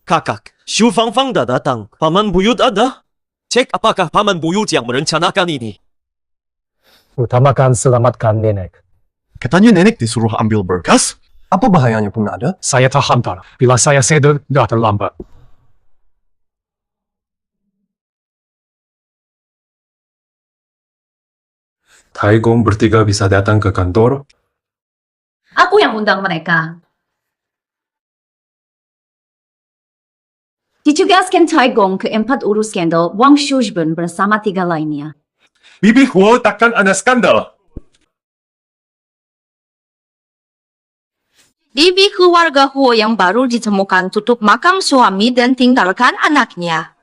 Kakak, Xu Fangfang dah datang. Paman Buyut ada? Cek apakah Paman Buyut yang merencanakan ini. Utamakan selamatkan nenek. Katanya nenek disuruh ambil berkas? Apa bahayanya pun ada? Saya tak hantar. Bila saya sadar, dah terlambat. Taigong bertiga bisa datang ke kantor? Aku yang undang mereka. Ditugaskan Taigong ke 4 urus skandal Wang Shuzhen bersama 3 lainnya. Bibi Huo takkan ada skandal. Bibi keluarga Huo yang baru ditemukan tutup makam suami dan tinggalkan anaknya.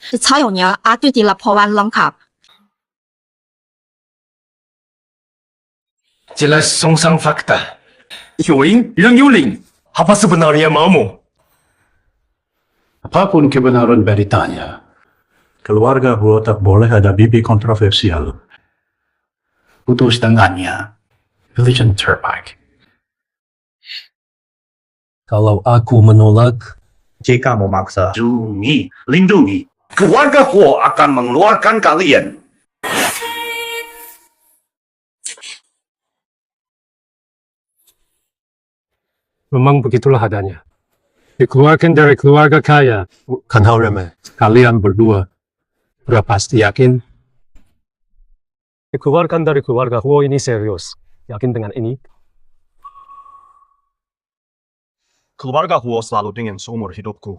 Detailnya ada di laporan lengkap. Jelas songsang fakta. Yuling, Yang Yuling, apa sebenarnya maumu? Apapun kebenaran beritanya, keluarga Huo tak boleh ada bibi kontroversial. Putus dengannya. Pilihan terbaik. Kalau aku menolak, jika memaksa, lindungi. Keluarga Huo akan mengeluarkan kalian. Memang begitulah adanya. Dikeluarkan dari keluarga kaya. Kan hal remeh. Kalian berdua sudah pasti yakin? Dikeluarkan dari keluarga Huo ini serius. Yakin dengan ini? Keluarga Huo selalu dengan seumur hidupku.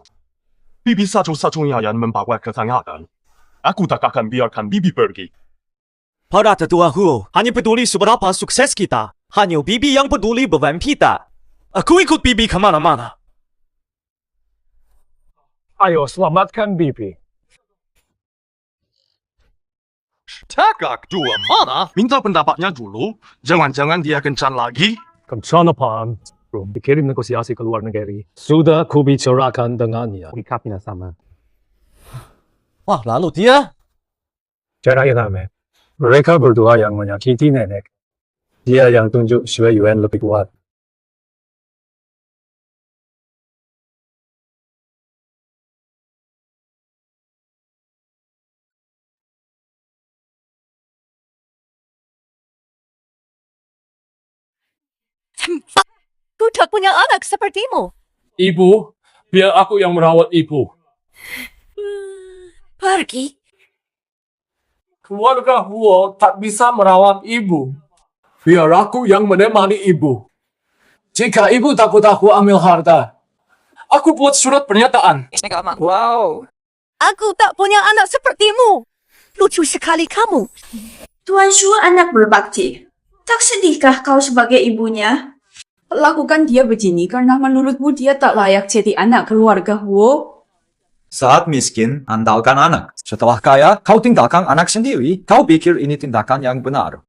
Bibi satu-satunya yang membawa kekayaan. Aku tak akan biarkan Bibi pergi. Para tetua Huo hanya peduli seberapa sukses kita. Hanya Bibi yang peduli beban kita. Aku ikut Bibi kemana-mana. Ayo selamatkan Bibi. Takak dua mana? Minta pendapatnya dulu. Jangan-jangan dia kencan lagi. Kencan apaan? Belum dikirim negosiasi ke luar negeri. Sudah kubicarakan dengannya. Sikapnya sama. Wah, lalu dia? Cerai kami. Mereka berdua yang menyakiti nenek. Dia yang tunjuk Xue Yuan lebih kuat. Aku tak punya anak sepertimu. Ibu, biar aku yang merawat ibu. Pergi. Keluarga Huo tak bisa merawat ibu. Biar aku yang menemani ibu. Jika ibu takut aku ambil harta, aku buat surat pernyataan. Wow. Aku tak punya anak sepertimu. Lucu sekali kamu. Tuan Shu anak berbakti. Tak sedihkah kau sebagai ibunya? Lakukan dia begini karena menurutmu dia tak layak jadi anak keluarga Huo. Saat miskin, andalkan anak. Setelah kaya, kau tinggalkan anak sendiri. Kau pikir ini tindakan yang benar.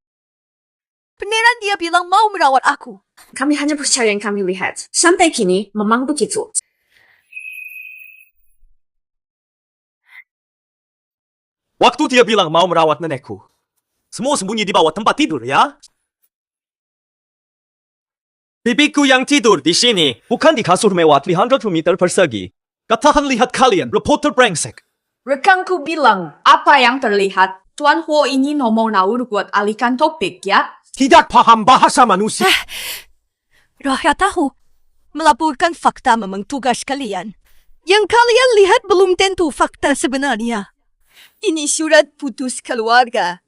Beneran dia bilang mau merawat aku. Kami hanya percaya yang kami lihat. Sampai kini, memang begitu. Waktu dia bilang mau merawat nenekku, semua sembunyi di bawah tempat tidur, ya? Bibiku yang tidur di sini, bukan di kasur mewah 300 meter persegi. Gak tahan lihat kalian, reporter brengsek. Rekanku bilang, apa yang terlihat? Tuan Huo ini ngomong ngawur buat alihkan topik ya. Tidak paham bahasa manusia. Raya tahu, melaporkan fakta memang tugas kalian. Yang kalian lihat belum tentu fakta sebenarnya. Ini surat putus keluarga.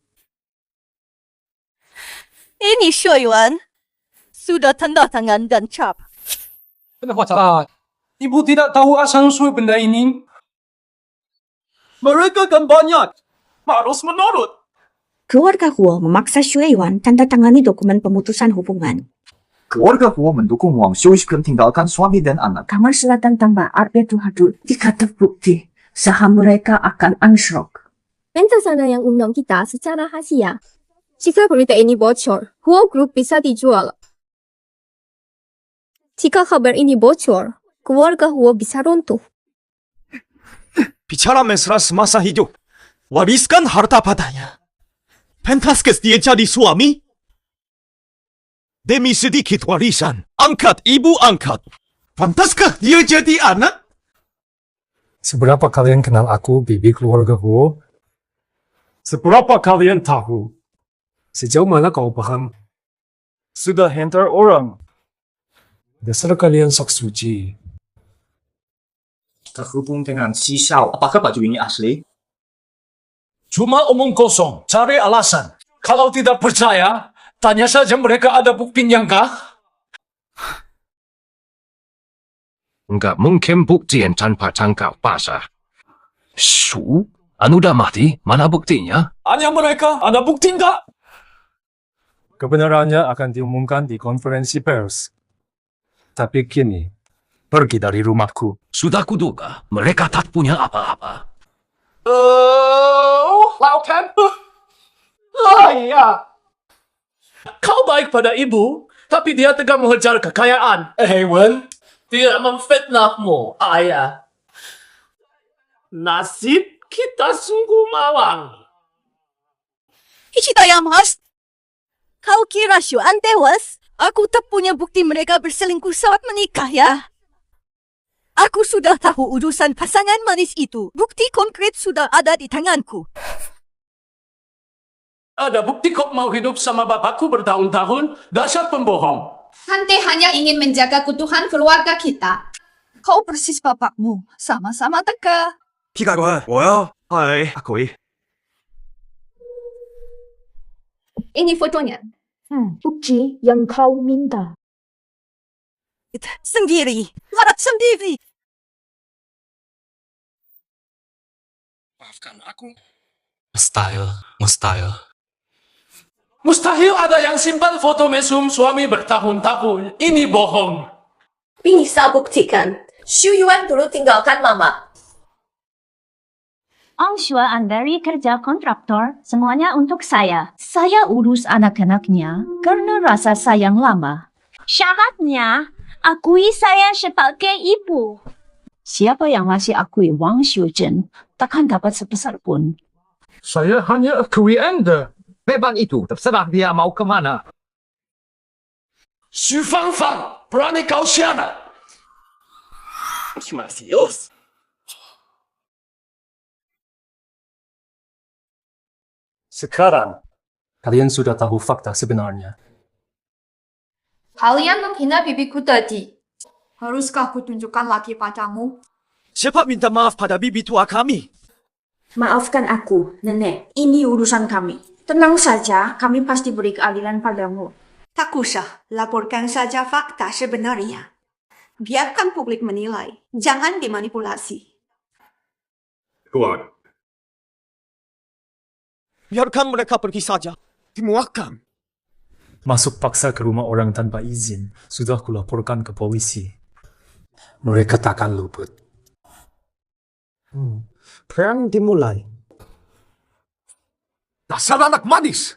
Ini Xue Yuan. Sudah tanda tangan dan cap. Kenapa? Ibu tidak tahu asal-usul benda ini? Mereka kan banyak. Harus menurut. Keluarga Huo memaksa Xue Yuan tanda tangani dokumen pemutusan hubungan. Keluarga Huo mendukung Wang Shuisken tinggalkan suami dan anak. Kamar selatan tambah Arbe-Tuhadu dikata bukti. Saham mereka akan anjlok. Bentang sana yang undang kita secara rahasia. Jika berita ini bocor, Huo Group bisa dijual. Jika kabar ini bocor, keluarga Huo bisa runtuh. Bicara mesra semasa hidup. Wariskan harta padanya. Pantaskah dia jadi suami? Demi sedikit warisan, angkat ibu angkat. Pantaskah dia jadi anak? Seberapa kalian kenal aku, Bibi keluarga Huo? Seberapa kalian tahu? Sejauh mana kau paham? Sudah hantar orang. Dasar kalian sok suci. Terhubung dengan si Xiao. Apakah baju ini asli? Cuma omong kosong, cari alasan. Kalau tidak percaya, tanya saja mereka ada buktinya kah? Enggak mungkin buktiin tanpa tangkap basah. Su? Anu udah mati? Mana buktinya? Hanya mereka ada bukti enggak? Kebenarannya akan diumumkan di konferensi pers. Tapi kini, pergi dari rumahku. Sudah kuduga, mereka tak punya apa-apa. Laukan? Iya. Kau baik pada ibu, tapi dia tengah mengejar kekayaan. Wen, dia memfitnahmu, ayah. Nasib kita sungguh malang. Ichitaya mas, kau kira Xuan tewas? Aku tak punya bukti mereka berselingkuh saat menikah ya. Aku sudah tahu urusan pasangan manis itu. Bukti konkret sudah ada di tanganku. Ada bukti kau mau hidup sama bapakku bertahun-tahun? Dasar pembohong. Hante hanya ingin menjaga keutuhan keluarga kita. Kau persis bapakmu, sama-sama teka. 皮卡官，我要嗨阿鬼。 Ini fotonya. Bukti yang kau minta. Sendiri. Larat sendiri. Maafkan aku. Mustahil ada yang simpan foto mesum suami bertahun-tahun. Ini bohong. Bisa buktikan. Xu Yuan dulu tinggalkan Mama. Angsuan dari kerja kontraktor, semuanya untuk saya. Saya urus anak-anaknya karena rasa sayang lama. Syaratnya, akui saya sebagai ibu. Siapa yang masih akui Wang Xiuzhen, takkan dapat sebesar pun. Saya hanya akui Anda. Memang itu, terserah dia mau kemana. Xu Fangfang, berani kau khianat. Masius. Sekarang, kalian sudah tahu fakta sebenarnya. Kalian menghina bibiku tadi. Haruskah aku tunjukkan lagi padamu? Siapa minta maaf pada bibi tua kami? Maafkan aku, Nenek. Ini urusan kami. Tenang saja, kami pasti beri keadilan padamu. Tak usah, laporkan saja fakta sebenarnya. Biarkan publik menilai, jangan dimanipulasi. Keluar. Biarkan mereka pergi saja. Dimuakkan. Masuk paksa ke rumah orang tanpa izin, sudah kulaporkan ke polisi. Mereka takkan luput. Perang dimulai. Dasar anak manis!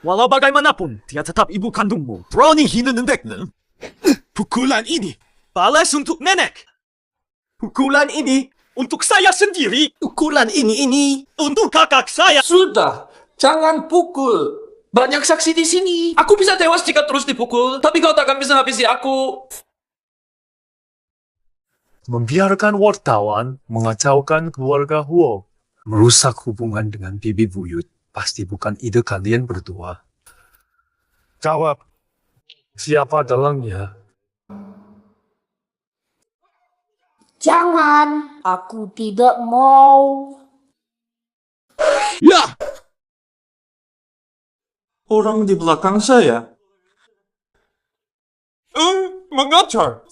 Walau bagaimanapun, dia tetap ibu kandungmu. Berani hina neneknya. Pukulan ini balas untuk nenek. Pukulan ini untuk saya sendiri. Pukulan ini untuk kakak saya. Sudah, jangan pukul. Banyak saksi di sini. Aku bisa tewas jika terus dipukul, tapi kau takkan bisa habisi aku. Membiarkan wartawan mengacaukan keluarga Huo, merusak hubungan dengan Bibi Buyut, pasti bukan ide kalian berdua. Jawab, siapa dalangnya? Jangan, aku tidak mau. Ya! Orang di belakang saya. Mengacar.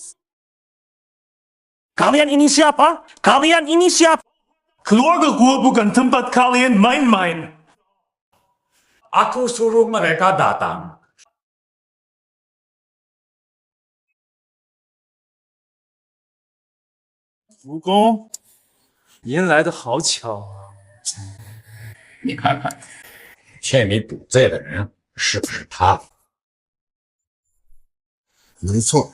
Kalian ini siapa? Kalian ini siapa? Keluarga gua bukan tempat kalian main-main. Aku suruh mereka datang.蜈蚣，您来的好巧啊！你看看，欠你赌债的人是不是他？没错，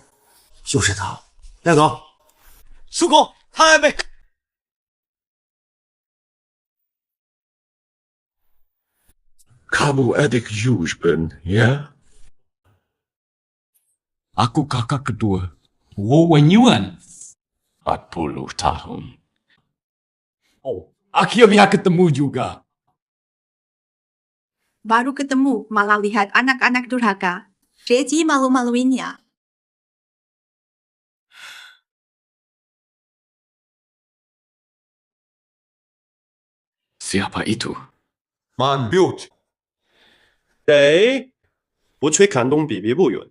就是他。带走。苏公，他还没。Kamu adik Yuzben, ya? Aku kakak kedua. Wen Yuan. 40 tahun. Oh, akhirnya ketemu juga. Baru ketemu, malah lihat anak-anak durhaka. Reggie malu-maluinnya. Siapa itu? Man Biut. Dei, 不吹感动比比不远。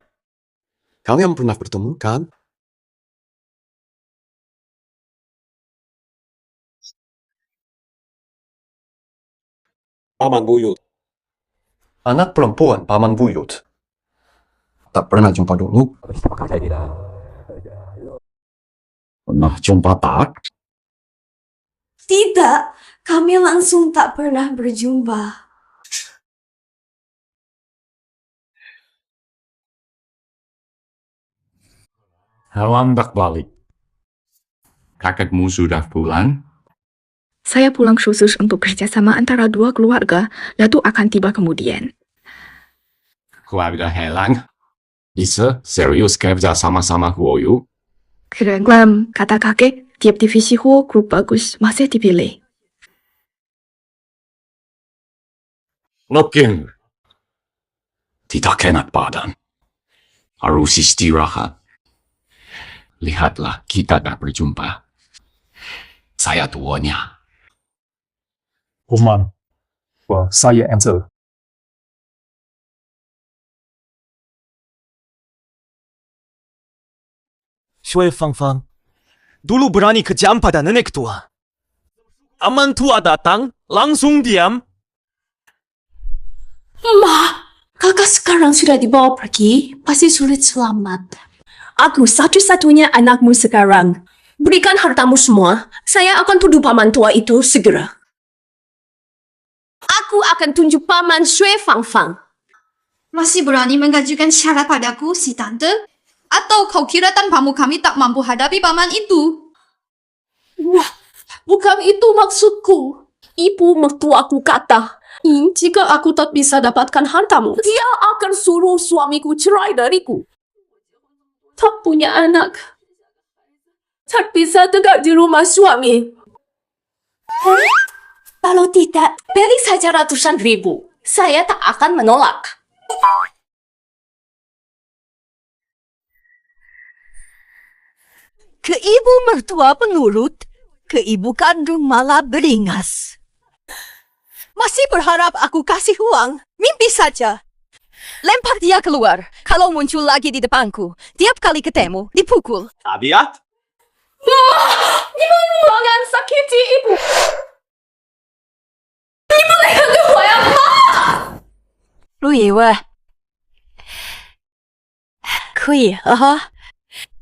Kalian pernah bertemu kan? Paman Buyut. Anak perempuan Paman Buyut. Tak pernah jumpa dulu. Pernah jumpa tak? Tidak, kami langsung tak pernah berjumpa. Lambat balik. Kakakmu sudah pulang? Saya pulang khusus untuk kerjasama antara dua keluarga, Datuk akan tiba kemudian. Keluarga Helang? Bisa serius kerja sama-sama Huoyu? Keren, kata kakek, tiap divisi Huo grup bagus masih dipilih. Mungkin tidak enak badan. Harus istirahat. Lihatlah, kita tak berjumpa. Saya tuanya. Oman, saya Ansel. Shui Fangfang, dulu berani kejam pada nenek tua. Aman tua datang, langsung diam. Ma, kakak sekarang sudah dibawa pergi, pasti sulit selamat. Aku satu-satunya anakmu sekarang. Berikan hartamu semua, saya akan tuduh paman tua itu segera. Aku akan tunjuk paman Shui Fangfang. Masih berani mengajukan syarat padaku, si tante? Atau kau kira tanpamu kami tak mampu hadapi paman itu? Wah, bukan itu maksudku. Ibu mertuaku kata, jika aku tak bisa dapatkan hartamu, dia akan suruh suamiku cerai dariku. Tak punya anak. Tak bisa tegak di rumah suami. Kalau tidak, beri saja ratusan ribu. Saya tak akan menolak. Ke ibu mertua penurut, ke ibu kandung malah beringas. Masih berharap aku kasih uang? Mimpi saja. Lempar dia keluar. Kalau muncul lagi di depanku, tiap kali ketemu, dipukul. Abiat? Jangan sakiti ibu. Ibu jangan keluar, Ma. 陆爷喂，kue,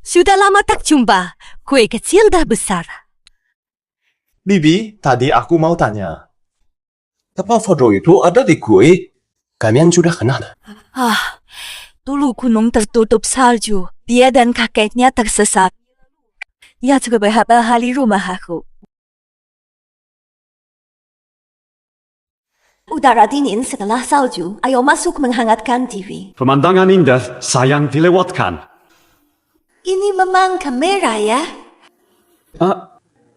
sudah lama tak jumpa. Kue kecil dah besar. Bibi, tadi aku mau tanya. Apa foto itu ada di kue? Kalian sudah kenal? Dulu gunung tertutup salju. Dia dan kakeknya tersesat. Ya beberapa hari rumah aku. Udara dingin setelah salju. Ayo masuk menghangatkan diri. Pemandangan indah, sayang dilewatkan. Ini memang kamera ya?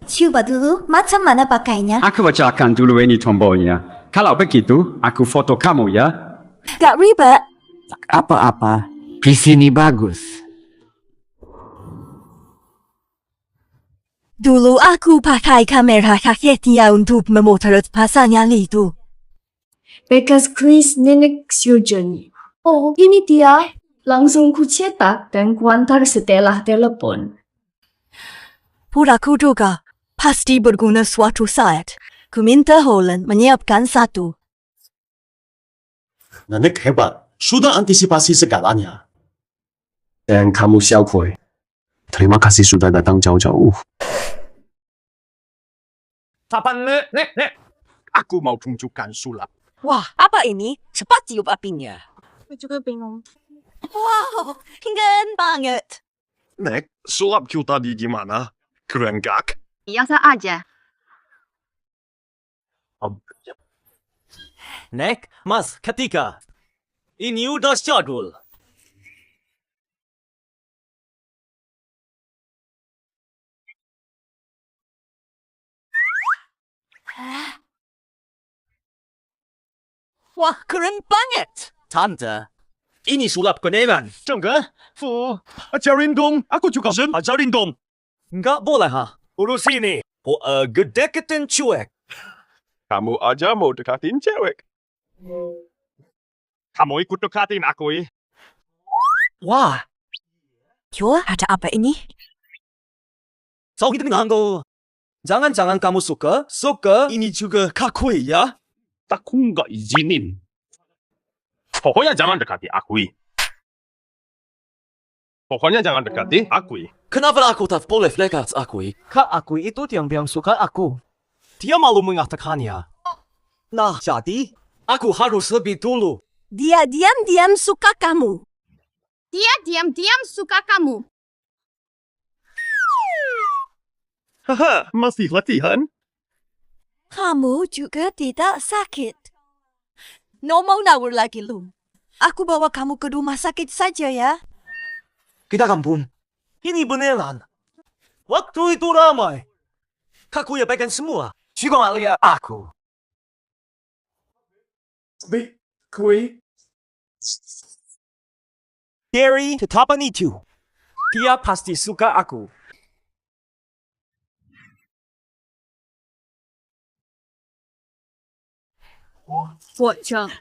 Coba dulu, macam mana pakainya? Aku bacakan dulu ini tombolnya. Kalau begitu, aku foto kamu ya. Gak ribet. Apa-apa. Di sini bagus. Dulu aku pakai kamera kakeknya untuk memotret pasangan itu. Bekas Chris nenek surgeon. Oh, ini dia. Langsung ku cetak dan kuantar setelah telepon. Puraku juga. Pasti berguna suatu saat. Ku minta Holland menyiapkan satu. Nenek hebat. Sudah antisipasi segalanya. Dan kamu Xiaokui. Terima kasih sudah datang jauh-jauh. Kapan, Nek? Aku mau tunjukkan sulap. Wah, apa ini? Cepat tiup apinya. Aku juga bingung. Wow, keren banget. Nek, sulap kita di gimana? Keren gak? Biasa aja. Nek, Mas, ketika. Ini udah jadul. Wah, keren banget. Tante, ini sulap keneman. 整个父ajarin dong. Aku juga ajarin dong. Nggak boleh, ha? Urus ini. Gedeketin cuek. Kamu aja mau dekatin cewek. Kamu ikut dekatin aku. Wah. Yo, ada apa ini? 저기 dengan 거. Jangan-jangan kamu suka ini juga kakui ya? Aku nggak izinin. Pokoknya jangan dekati aku. Pokoknya jangan dekati aku. Kenapa aku tak boleh dekat Akui? Kak Akui itu yang suka aku. Dia malu mengatakannya. Nah, jadi aku harus lebih dulu. Dia diam-diam suka kamu. Dia diam-diam suka kamu. Haha, masih latihan? Kamu juga tidak sakit. No mau nawar lagi, Lum. Aku bawa kamu ke rumah sakit saja ya. Kita kampung. Ini beneran. Waktu itu ramai. Kaku ya pegang semua. Juga lihat aku. Kui. Dari tetapan itu. Dia pasti suka aku. Bocong.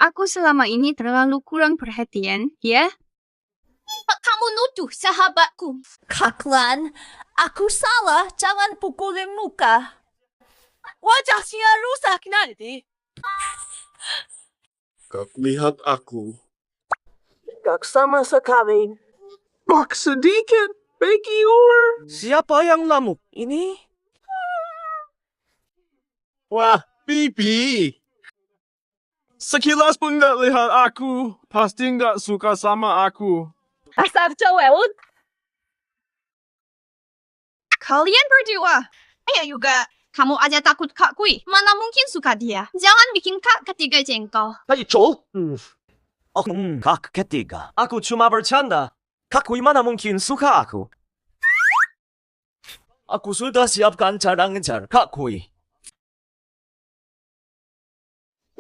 Aku selama ini terlalu kurang perhatian, ya? Kamu nuduh sahabatku. Kaklan, aku salah. Jangan pukulin muka. Wajahnya rusak nanti. Kak lihat aku. Gak sama sekali. Bak sedikit, Bekiur. Siapa yang lamuk? Ini? Wah, Bibi. Sekilas pun nggak lihat aku. Pasti nggak suka sama aku. Asal cowok. Kalian berdua. Ayo juga. Kamu aja takut Kak Kui. Mana mungkin suka dia. Jangan bikin Kak ketiga jengkel. Hai, Joel. Kak ketiga. Aku cuma bercanda. Kak Kui mana mungkin suka aku? Aku sudah siapkan cara ngejar Kak Kui.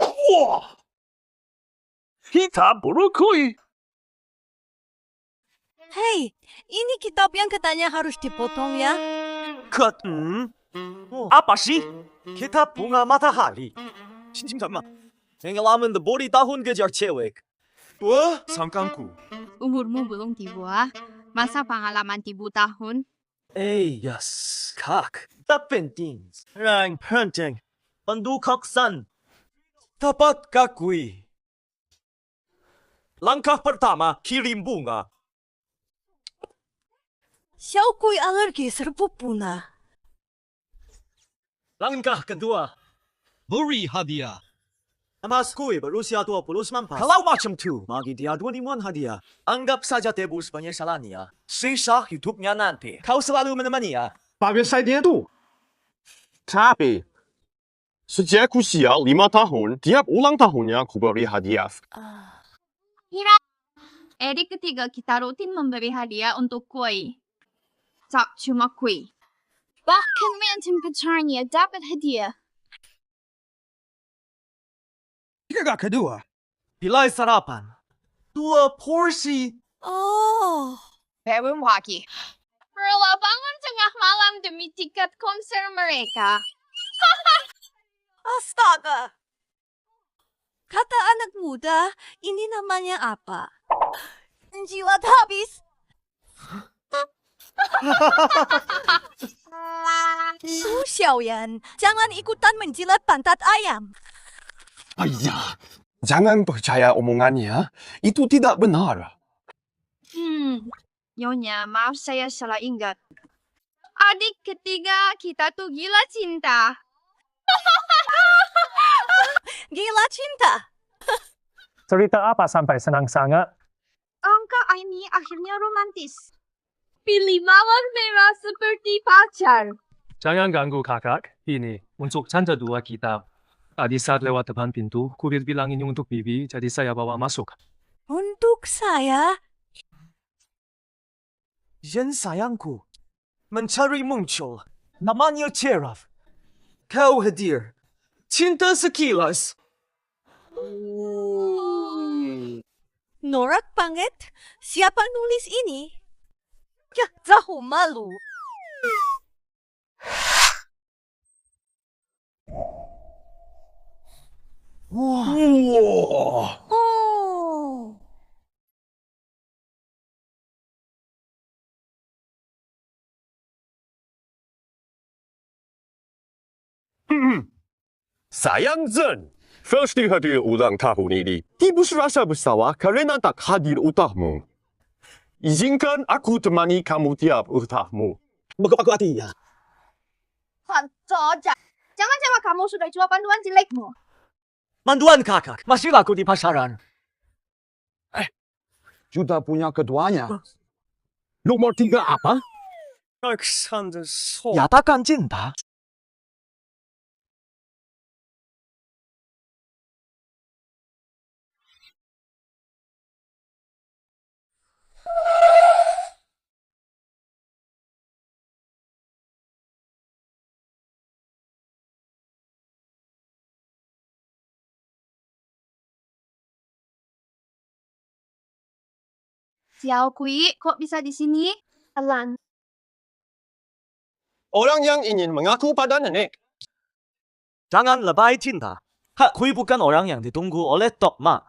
Wah! Kita berukui. Hei, ini kitab yang katanya harus dipotong ya. Apa sih? Kitab bunga matahari. 잠깐만. Pengalaman the body tahun kejar cewek. Wah, sangkangku. Umurmu belum tiba. Masa pengalaman 1000 tahun? Yes, Kak. Tak penting. Yang penting. Pendukaksan. Dapat Kak Kui. Langkah pertama, kirim bunga. Xiao Kui alergi serbuk bunga. Langkah kedua, beri hadiah. Mas Kui berusia 29. Kalau macam tu, bagi dia 25 hadiah. Anggap saja tebus penyesalannya. Sisa hidupnya nanti. Kau selalu menemaninya. Biasa dia tu. Tapi, sejak usia 5 tahun, tiap ulang tahunnya aku beri hadiah. Kira Eri ketiga kita rutin memberi hadiah untuk Kui. Tak cuma Kui. Bahkan mantan pacarnya dapat hadiah. Hingga kedua, pilih sarapan. 2 porsi. Oh. Belum lagi. Rela bangun tengah malam demi tiket konser mereka. Astaga. Kata anak muda, ini namanya apa? Jilat habis. Su Xiaoyan, jangan ikutan menjilat pantat ayam. Ayah, jangan percaya omongannya. Itu tidak benar. Nyonya, maaf saya salah ingat. Adik ketiga kita tuh gila cinta. Gila cinta. Cerita apa sampai senang sangat? Angka ini akhirnya romantis. Pilih mawar merah seperti pacar. Jangan ganggu kakak. Ini untuk canda 2 kita. Tadi saat lewat depan pintu, kurir bilang ini untuk Bibi, jadi saya bawa masuk. Untuk saya? Yen sayangku, mencari muncul. Namanya Ceraf. Kau hadir. Cinta sekilas. Norak banget. Siapa nulis ini? Ya, jauh malu. Wow. Oh. Sayang Zen, first hadir ulang tahun ini. Ibu serasa bersalah kerana tak hadir utahmu. Izinkan aku temani kamu tiap utahmu. Aku hati ya. Jajak. Jangan-jangan kamu sudah jual panduan jelekmu. Manduan kakak, masih laku di pasaran. Sudah punya keduanya. Nomor 3 apa? Alexander So. Nyatakan cinta. Xiao Kui, kok bisa di sini? Alan. Orang yang ingin mengaku pada nenek. Jangan lebay cinta. Kak Kui bukan orang yang ditunggu oleh Tok Ma.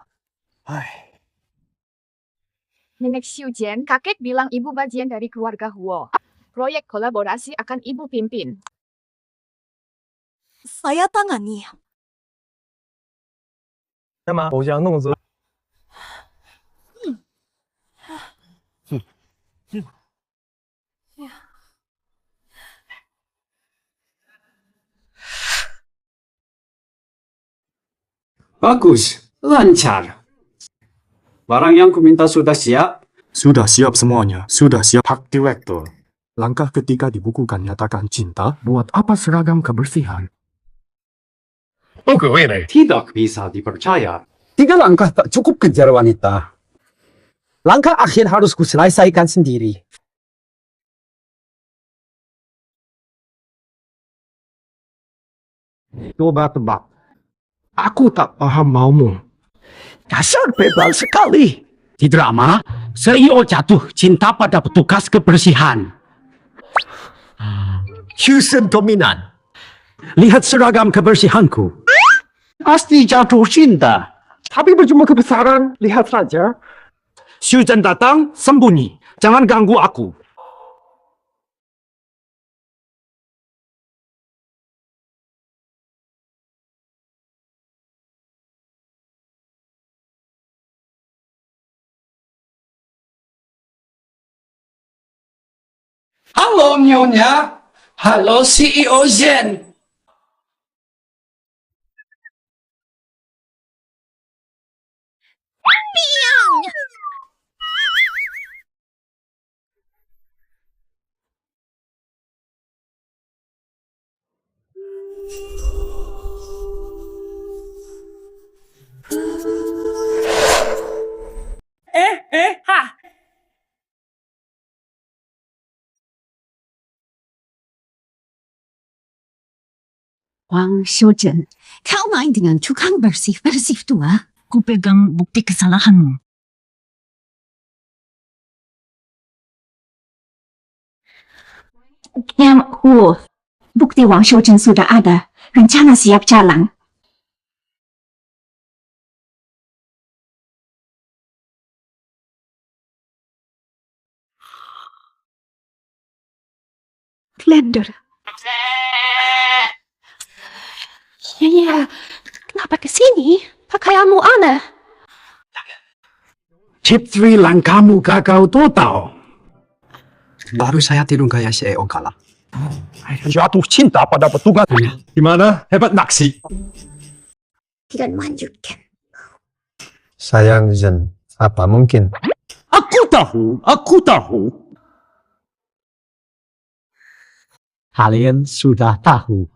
Nenek Xiu Jian, kakek bilang ibu bagian dari keluarga Huo. Proyek kolaborasi akan ibu pimpin. Saya tangani. 干嘛？我想弄死。Bagus, lancar. Barang yang kuminta sudah siap? Sudah siap semuanya. Sudah siap, Pak Direktur. Langkah ketiga di buku kan nyatakan cinta. Buat apa seragam kebersihan? Buku ini Tidak bisa dipercaya. 3 langkah tak cukup kejar wanita. Langkah akhir harus kuselesaikan sendiri. Coba tebak. Aku tak paham maumu. Dasar bebal sekali. Di drama, CEO jatuh cinta pada petugas kebersihan. Houston dominan. Lihat seragam kebersihanku. Pasti jatuh cinta. Tapi berjumpa kebesaran, lihat saja. Susan datang, sembunyi. Jangan ganggu aku. Halo Nyonya. Halo CEO Zen. Ha! 王修真, kau main dengan tukang bersih-bersih tua? Ku pegang bukti kesalahanmu. Hu, bukti Wang Shoujen sudah ada. Rencana siap jalan. Blender. Ya, kenapa kesini? Pakaianmu aneh. Chip 3 langkahmu gagal total. Baru saya tidur gaya CEO kalah. Jatuh cinta pada petugas. Gimana? Hebat naksi. Dan lanjutkan. Sayang Zen, apa mungkin? Aku tahu. Kalian sudah tahu.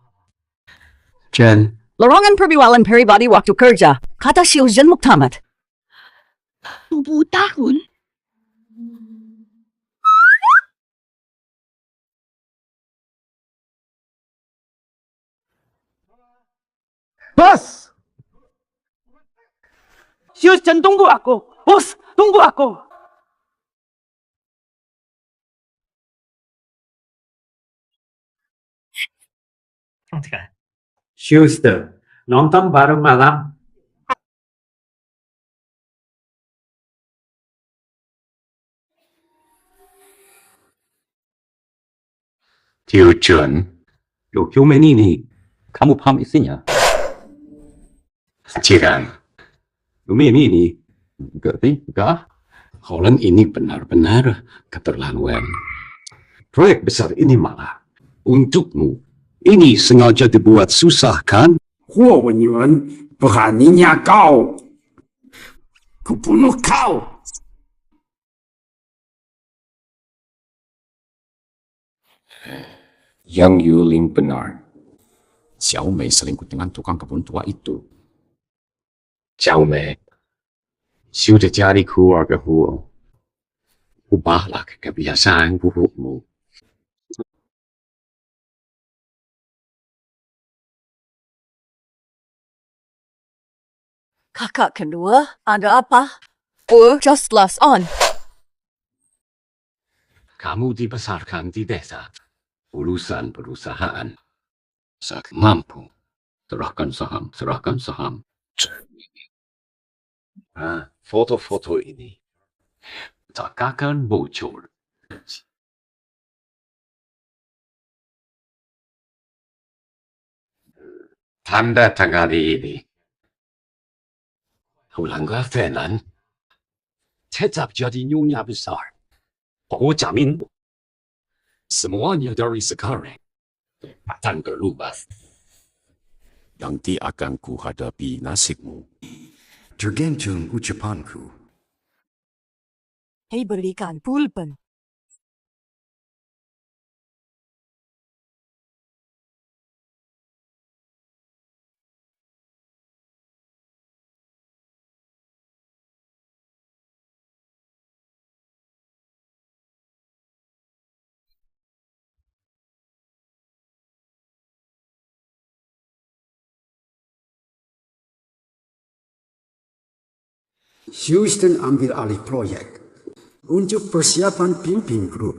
Jen, Larangan perbualan pribadi waktu kerja. Kata Shiljan Muktamad. 10 tahun? Bos! Shiljan tunggu aku. Bos, tunggu aku. Schuster, nonton bareng malam. Tiuchun, dokumen ini, kamu paham isinya? Jiran, dokumen ini, ketiga, Holland ini benar-benar keterlaluan. Proyek besar ini malah untukmu. Ini sengaja dibuat susah, kan? 霍文元 beraninya kau. Kubunuh kau. Yang Yuling benar. Xiao Mei selingkuh dengan tukang kebun tua itu. Xiao Mei sudah jadi keluarga Huo. Ubahlah kebiasaan burukmu. Kakak kedua, ada apa? Just last on. Kamu dibesarkan di desa. Urusan perusahaan. Saat mampu. Serahkan saham. Foto-foto ini. Tak akan bocor. Tanda tangani ini. Ulangga Fernand tetap jadi nyonya besar. Aku jamin semuanya dari sekarang akan berubah. Nanti akan ku hadapi nasibmu. Tergantung ucapanku. Hei berikan pulpen. Houston ambil alih proyek untuk persiapan pimpin grup.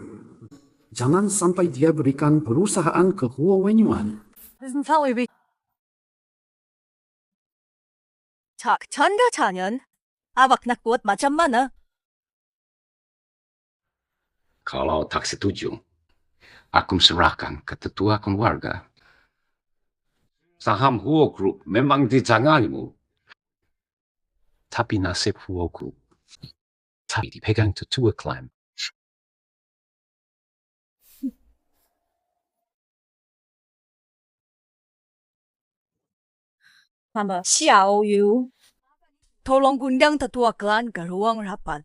Jangan sampai dia berikan perusahaan ke Huawei-Yuan. Tak tanda tangan. Awak nak buat macam mana? Kalau tak setuju, aku serahkan ke tetua keluarga. Saham Huo Group memang di tanganmu. Tapi nasib Huo Group tapi dipegang tetua klan. Mama Xiao Yu, tolong undang tetua klan ke ruang rapat.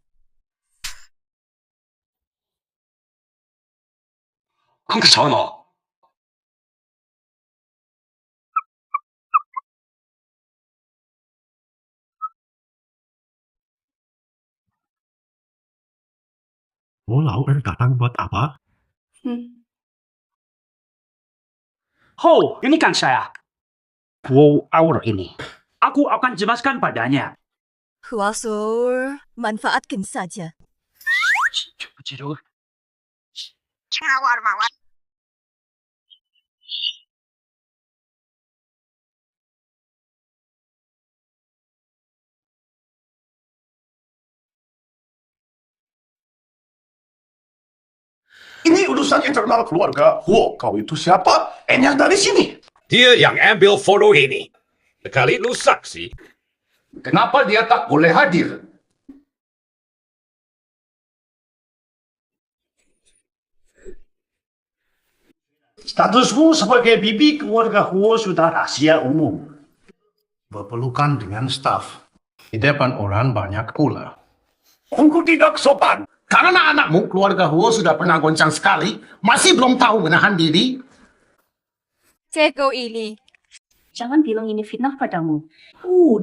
Ang kesana. Lau datang buat apa? Ho, ini kan saya. Wow, hour ini. Aku akan jelaskan padanya. Huasur, manfaatkan saja. Ini urusan internal keluarga. Kau itu siapa? Enyah dari sini. Dia yang ambil foto ini. Sekali lu saksi. Kenapa dia tak boleh hadir? Statusmu sebagai bibi keluarga Huo sudah rahasia umum. Berpelukan dengan staf. Di depan orang banyak pula. Engkau tidak sopan. Karena anakmu, keluarga Huo sudah pernah goncang sekali, masih belum tahu menahan diri. Ceko ini. Jangan bilang ini fitnah padamu.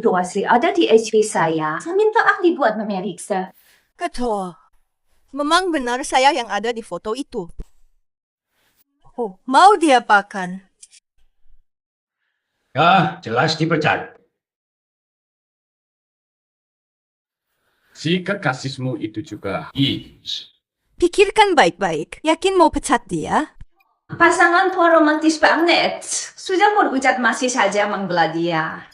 Doa asli ada di HP saya. Saya minta ahli buat memeriksa. Ketua, memang benar saya yang ada di foto itu. Oh, mau diapakan? Ya, jelas dipecat. Si kekasihmu itu juga Pikirkan baik-baik. Yakin mau pecat dia? Pasangan tua romantis banget. Sudah berucap masih saja membela dia.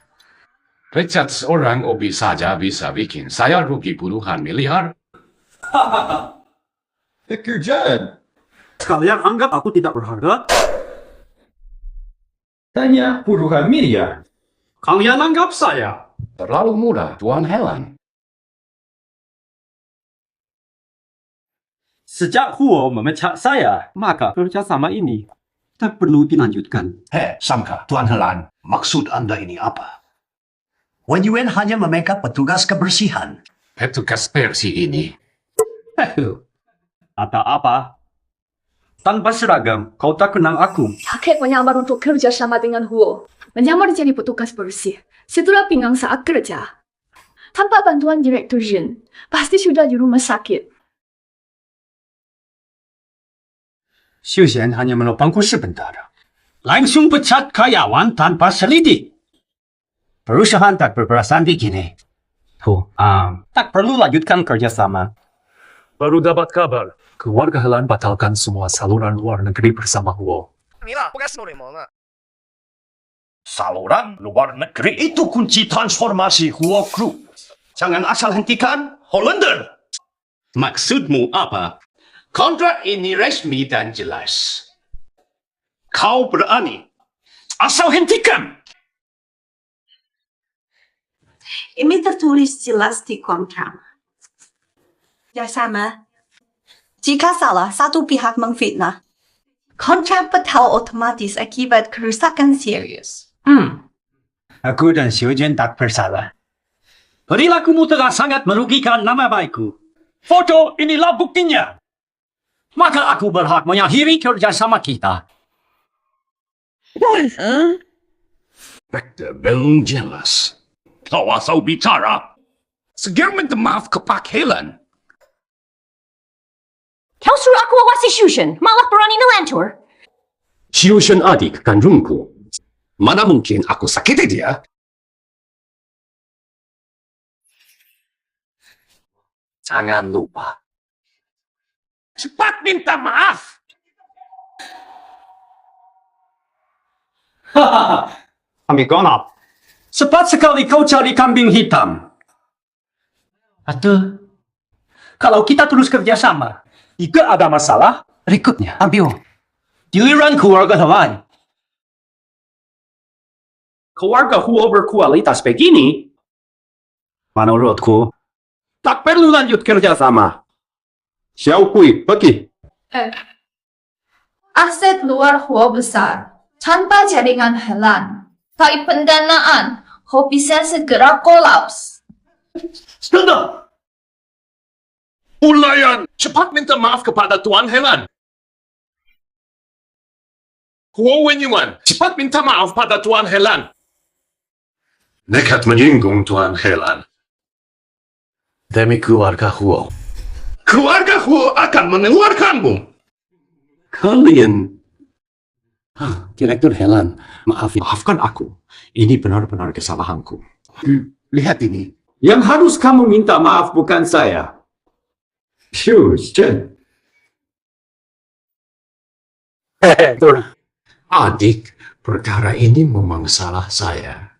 pecat seorang obi saja bisa bikin saya rugi puluhan miliar. Pekerjaan. Kalian anggap aku tidak berharga? Tanya puluhan miliar. Kalian anggap saya terlalu mudah, Tuan Helen. Sejak Huo memecat saya, maka kerjasama ini tak perlu dilanjutkan. Sangka, Tuan Helan, maksud Anda ini apa? Wen Yuan hanya memegang petugas kebersihan. Petugas bersih ini. Atau apa? Tanpa seragam, kau tak kenal aku. Kakek menyamar untuk kerja sama dengan Huo. Menyamar jadi petugas bersih. Setelah pinggang saat kerja. Tanpa bantuan Direktur Jin, pasti sudah di rumah sakit. Xiu Xian hanya menopangku sebentar. Langsung pecat karyawan tanpa selidik. Perusahaan tak berperasaan begini. Tak perlu lanjutkan kerjasama. Baru dapat kabar, keluarga Helan batalkan semua saluran luar negeri bersama Huo. Saluran luar negeri itu kunci transformasi Huo Group. Jangan asal hentikan, Hollander. Maksudmu apa? Kontrak ini resmi dan jelas. Kau berani. Asal hentikan. Ini tertulis jelas di kontrak. Kerjasama. Jika salah satu pihak mengfitnah, kontrak batal otomatis akibat kerusakan serius. Aku dan Xiujian tak bersalah. Perilakumu telah sangat merugikan nama baikku. Foto inilah buktinya. Maka aku berhak mengakhiri kerjasama kita. Fakta belum jelas. Kau asal bicara. Segera minta maaf ke Pak Helen. Kau suruh aku awasi Xiujian, malah berani melantur. Xiujian adik kandungku. Mana mungkin aku sakiti dia? Jangan lupa. Cepat minta maaf. Kami gonap. Cepat sekali kau cari kambing hitam. Atau, kalau kita terus kerjasama, jika ada masalah, berikutnya ambil giliran keluarga lain. Keluarga Huo berkualitas begini, menurutku, tak perlu lanjut kerjasama. Xiao Kui, pergi. Aset luar Huo besar, tanpa jaringan Helan. Tapi pendanaan, Huo bisa segera kolaps. Tunggu! Ulayan, cepat minta maaf kepada Tuan Helan. Huo Wenyuan, cepat minta maaf pada Tuan Helan. Nekat menyinggung Tuan Helan. Demi keluarga Huo. Keluarga Huo akan mengeluarkanmu. Kalian... Direktur Helan, maafkan aku. Ini benar-benar kesalahanku. Lihat ini. Yang harus kamu minta maaf bukan saya. Xiujian. Adik, perkara ini memang salah saya.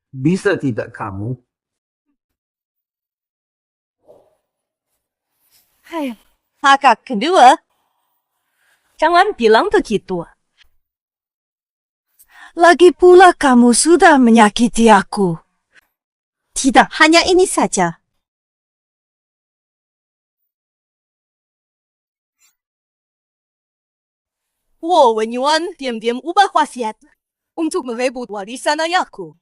Bisa tidak kamu? Kakak kedua, jangan bilang begitu. Lagi pula kamu sudah menyakiti aku. Tidak hanya ini saja. Wenyuan diam-diam ubah wasiat untuk merebut warisan ayahku.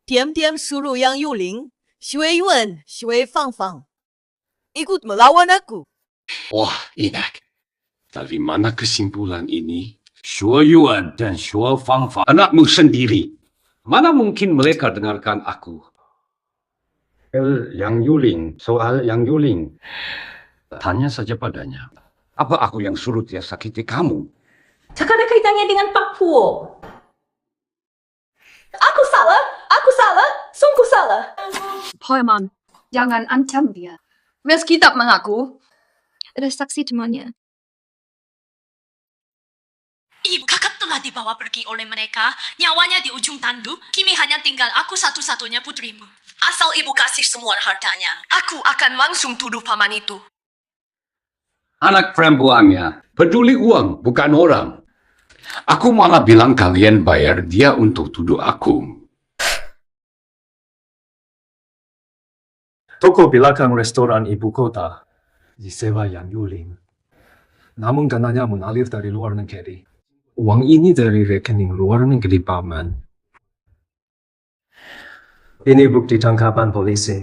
Diam-diam suruh Yang Yuling, Xue Yuan, Xue Fangfang ikut melawan aku. Wah, Inak. Dari mana kesimpulan ini? Xue Yuan dan Xue Fangfang, anakmu sendiri. Mana mungkin mereka dengarkan aku? Yang Yuling, soal Yang Yuling. Tanya saja padanya. Apa aku yang suruh dia sakiti kamu? Tak ada kaitannya dengan Pak Huo. Aku salah, sungguh salah. Paman, jangan ancam dia. Meski tak mengaku. Ada saksi temannya. Ibu kakak telah dibawa pergi oleh mereka, nyawanya di ujung tanduk, kini hanya tinggal aku satu-satunya putrimu. Asal ibu kasih semua hartanya, aku akan langsung tuduh paman itu. Anak perempuannya peduli uang, bukan orang. Aku malah bilang kalian bayar dia untuk tuduh aku. Toko belakang restoran ibu kota disewa Yang Yuling. Namun dananya mengalir dari luar negeri. Uang ini dari rekening luar negeri paman. Ini bukti tangkapan polisi.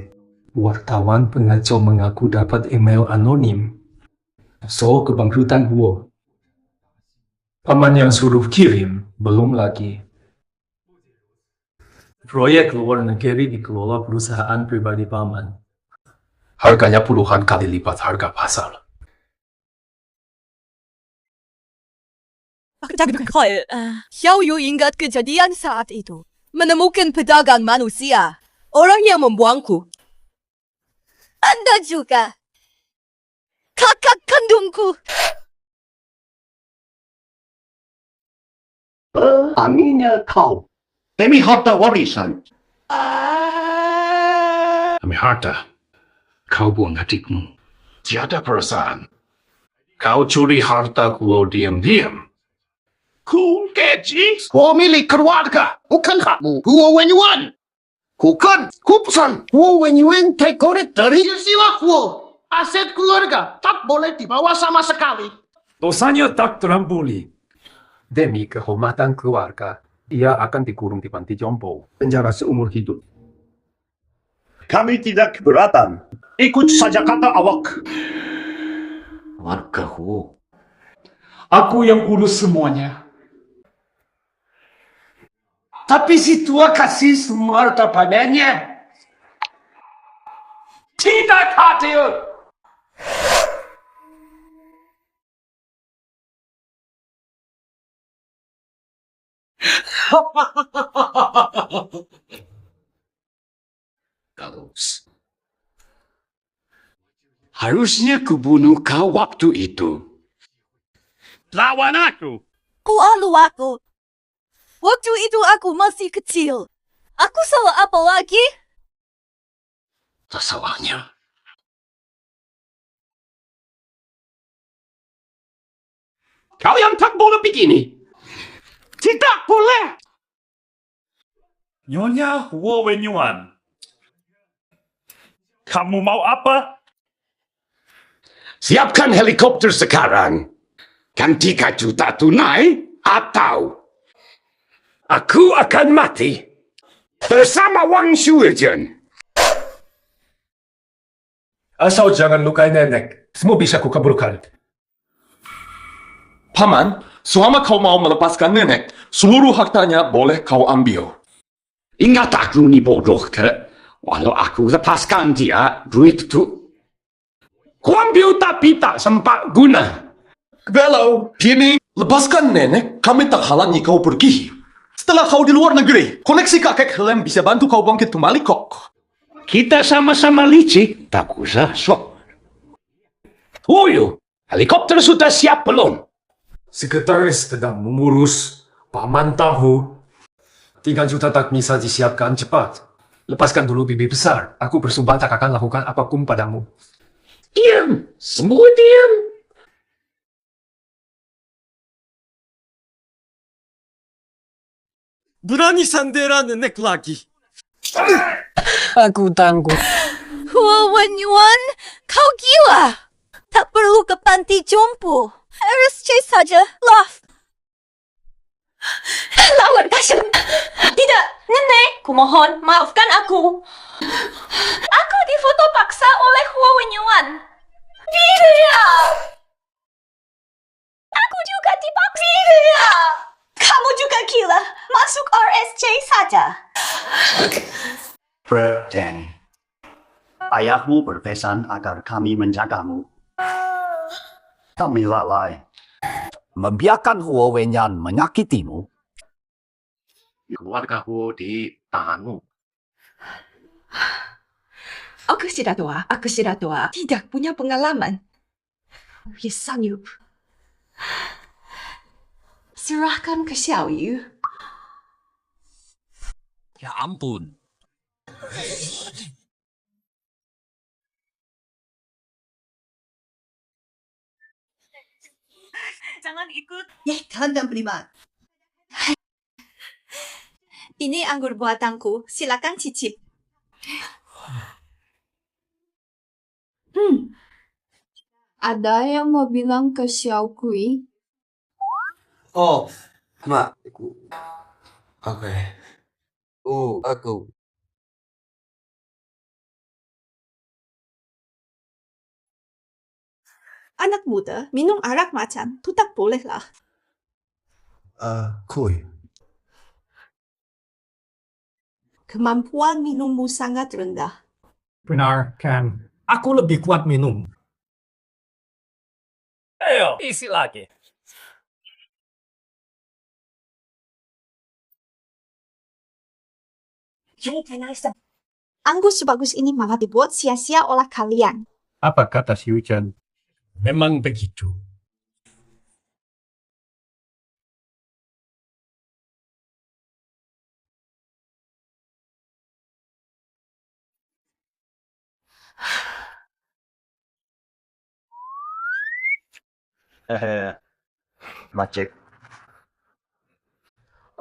Wartawan pengacau mengaku dapat email anonim soal kebangkrutan Huo. Paman yang suruh kirim belum lagi. Proyek luar negeri dikelola perusahaan pribadi paman. Harganya puluhan kali lipat harga pasar. Xiao Yu ingat kejadian saat itu. Menemukan pedagang manusia. Orang yang membuangku. Anda juga. Kakak kandungku. Aminnya kau. Demi harta warisan. Demi harta. Kau buang hatimu. Tiada perasaan. Kau curi harta Huo diam-diam. Ku gaji. Huo milik keluarga. Bukan hakmu. Huo Wenyuan. Bukan, kupusan. Wenyuan take it dari sila Huo. Aset keluarga tak boleh dibawa sama sekali. Dosanya tak terampuni. Demi kehormatan keluarga, ia akan dikurung di panti jompo, penjara seumur hidup. Kami tidak keberatan. Ikut saja kata awak. Warga Huo. Aku yang urus semuanya. Tapi si tua kasih semua harta padanya. Tidak adil. Galus. Harusnya kubunuh kau waktu itu. Lawan aku. Kualu aku. Waktu itu aku masih kecil. Aku salah apa lagi? Salahnya. Kau yang tak boleh begini. Tidak boleh. Nyonya Huo Wenyuan. Kamu mau apa? Siapkan helikopter sekarang. Kan 3 juta tunai atau aku akan mati bersama Wang Shuizhen. Asal jangan lukai nenek, semua bisa kukaburkan. Paman, selama kau mau melepaskan nenek, seluruh hartanya boleh kau ambil. Ingat aku ni bodoh ke? Walau aku lepaskan dia, duit itu ku ambil tapi tak sempat guna. Bello, kini lepaskan nenek, kami tak halangi kau pergi. Setelah kau di luar negeri, koneksi kakek Helem bisa bantu kau bangkit kembali kok. Kita sama-sama licik, tak usah sok. Helikopter sudah siap belum? Sekretaris sedang mengurus. Paman tahu. 3 juta tak bisa disiapkan cepat. Lepaskan dulu bibi besar. Aku bersumpah tak akan lakukan apapun padamu. Diam! Semua diam! Berani sandera nenek lagi. Aku tangguh. Huo Wenyuan, kau gila. Tak perlu ke panti jompo. RSC saja, Laf. Lawan Kasyam. Tidak, nenek. Kumohon, maafkan aku. Aku difoto paksa oleh Huo Wenyuan. Tidak. Aku juga dipaksa. Tidak. Kamu juga gila. Masuk RSC saja. Berden. Ayahmu berpesan agar kami menjagamu. Kami lalai. Membiarkan Huo Wenyuan menyakitimu. Keluarga Huo di tanganmu. Aku sudah tua. Tidak punya pengalaman. Ya sanggup. Serahkan ke Xiao Yu. Ya ampun. Jangan ikut. Kalian beriman. Ini anggur buatanku. Silakan cicip. Ada yang mau bilang ke Xiao Kui? Oh, mak. Oke. Aku. Anak muda minum arak macam tu tak boleh lah. Kui. Kemampuan minummu sangat rendah. Benar, Cam. Aku lebih kuat minum. Ayo, isi lagi. Anggur sebagus ini malah dibuat sia-sia oleh kalian. Apa kata si Hujan? Memang begitu. Macet.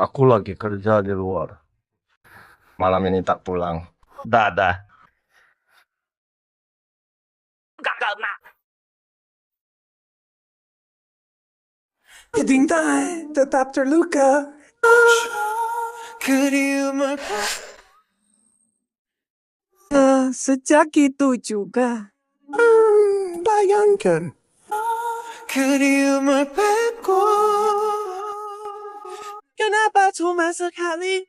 Aku lagi kerja di luar. malam ini tak pulang. Dah. Gagal na. Hintay, tetap terluka. Keriuman. Sejak itu juga. Bayangkan. Keriuman peko. Kenapa cuma sekali?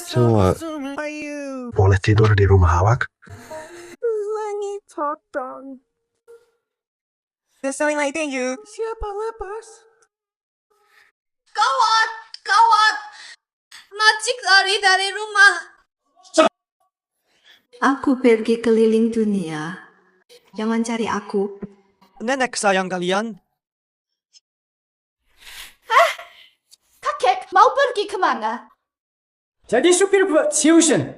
Coba, boleh tidur di rumah awak? Langit totong. There's something like that, you. Siapa lepas? Kawat! Macik lari dari rumah. Aku pergi keliling dunia. Jangan cari aku. Nenek sayang kalian. Kakek, mau pergi kemana? Jadi supir buat Fusion.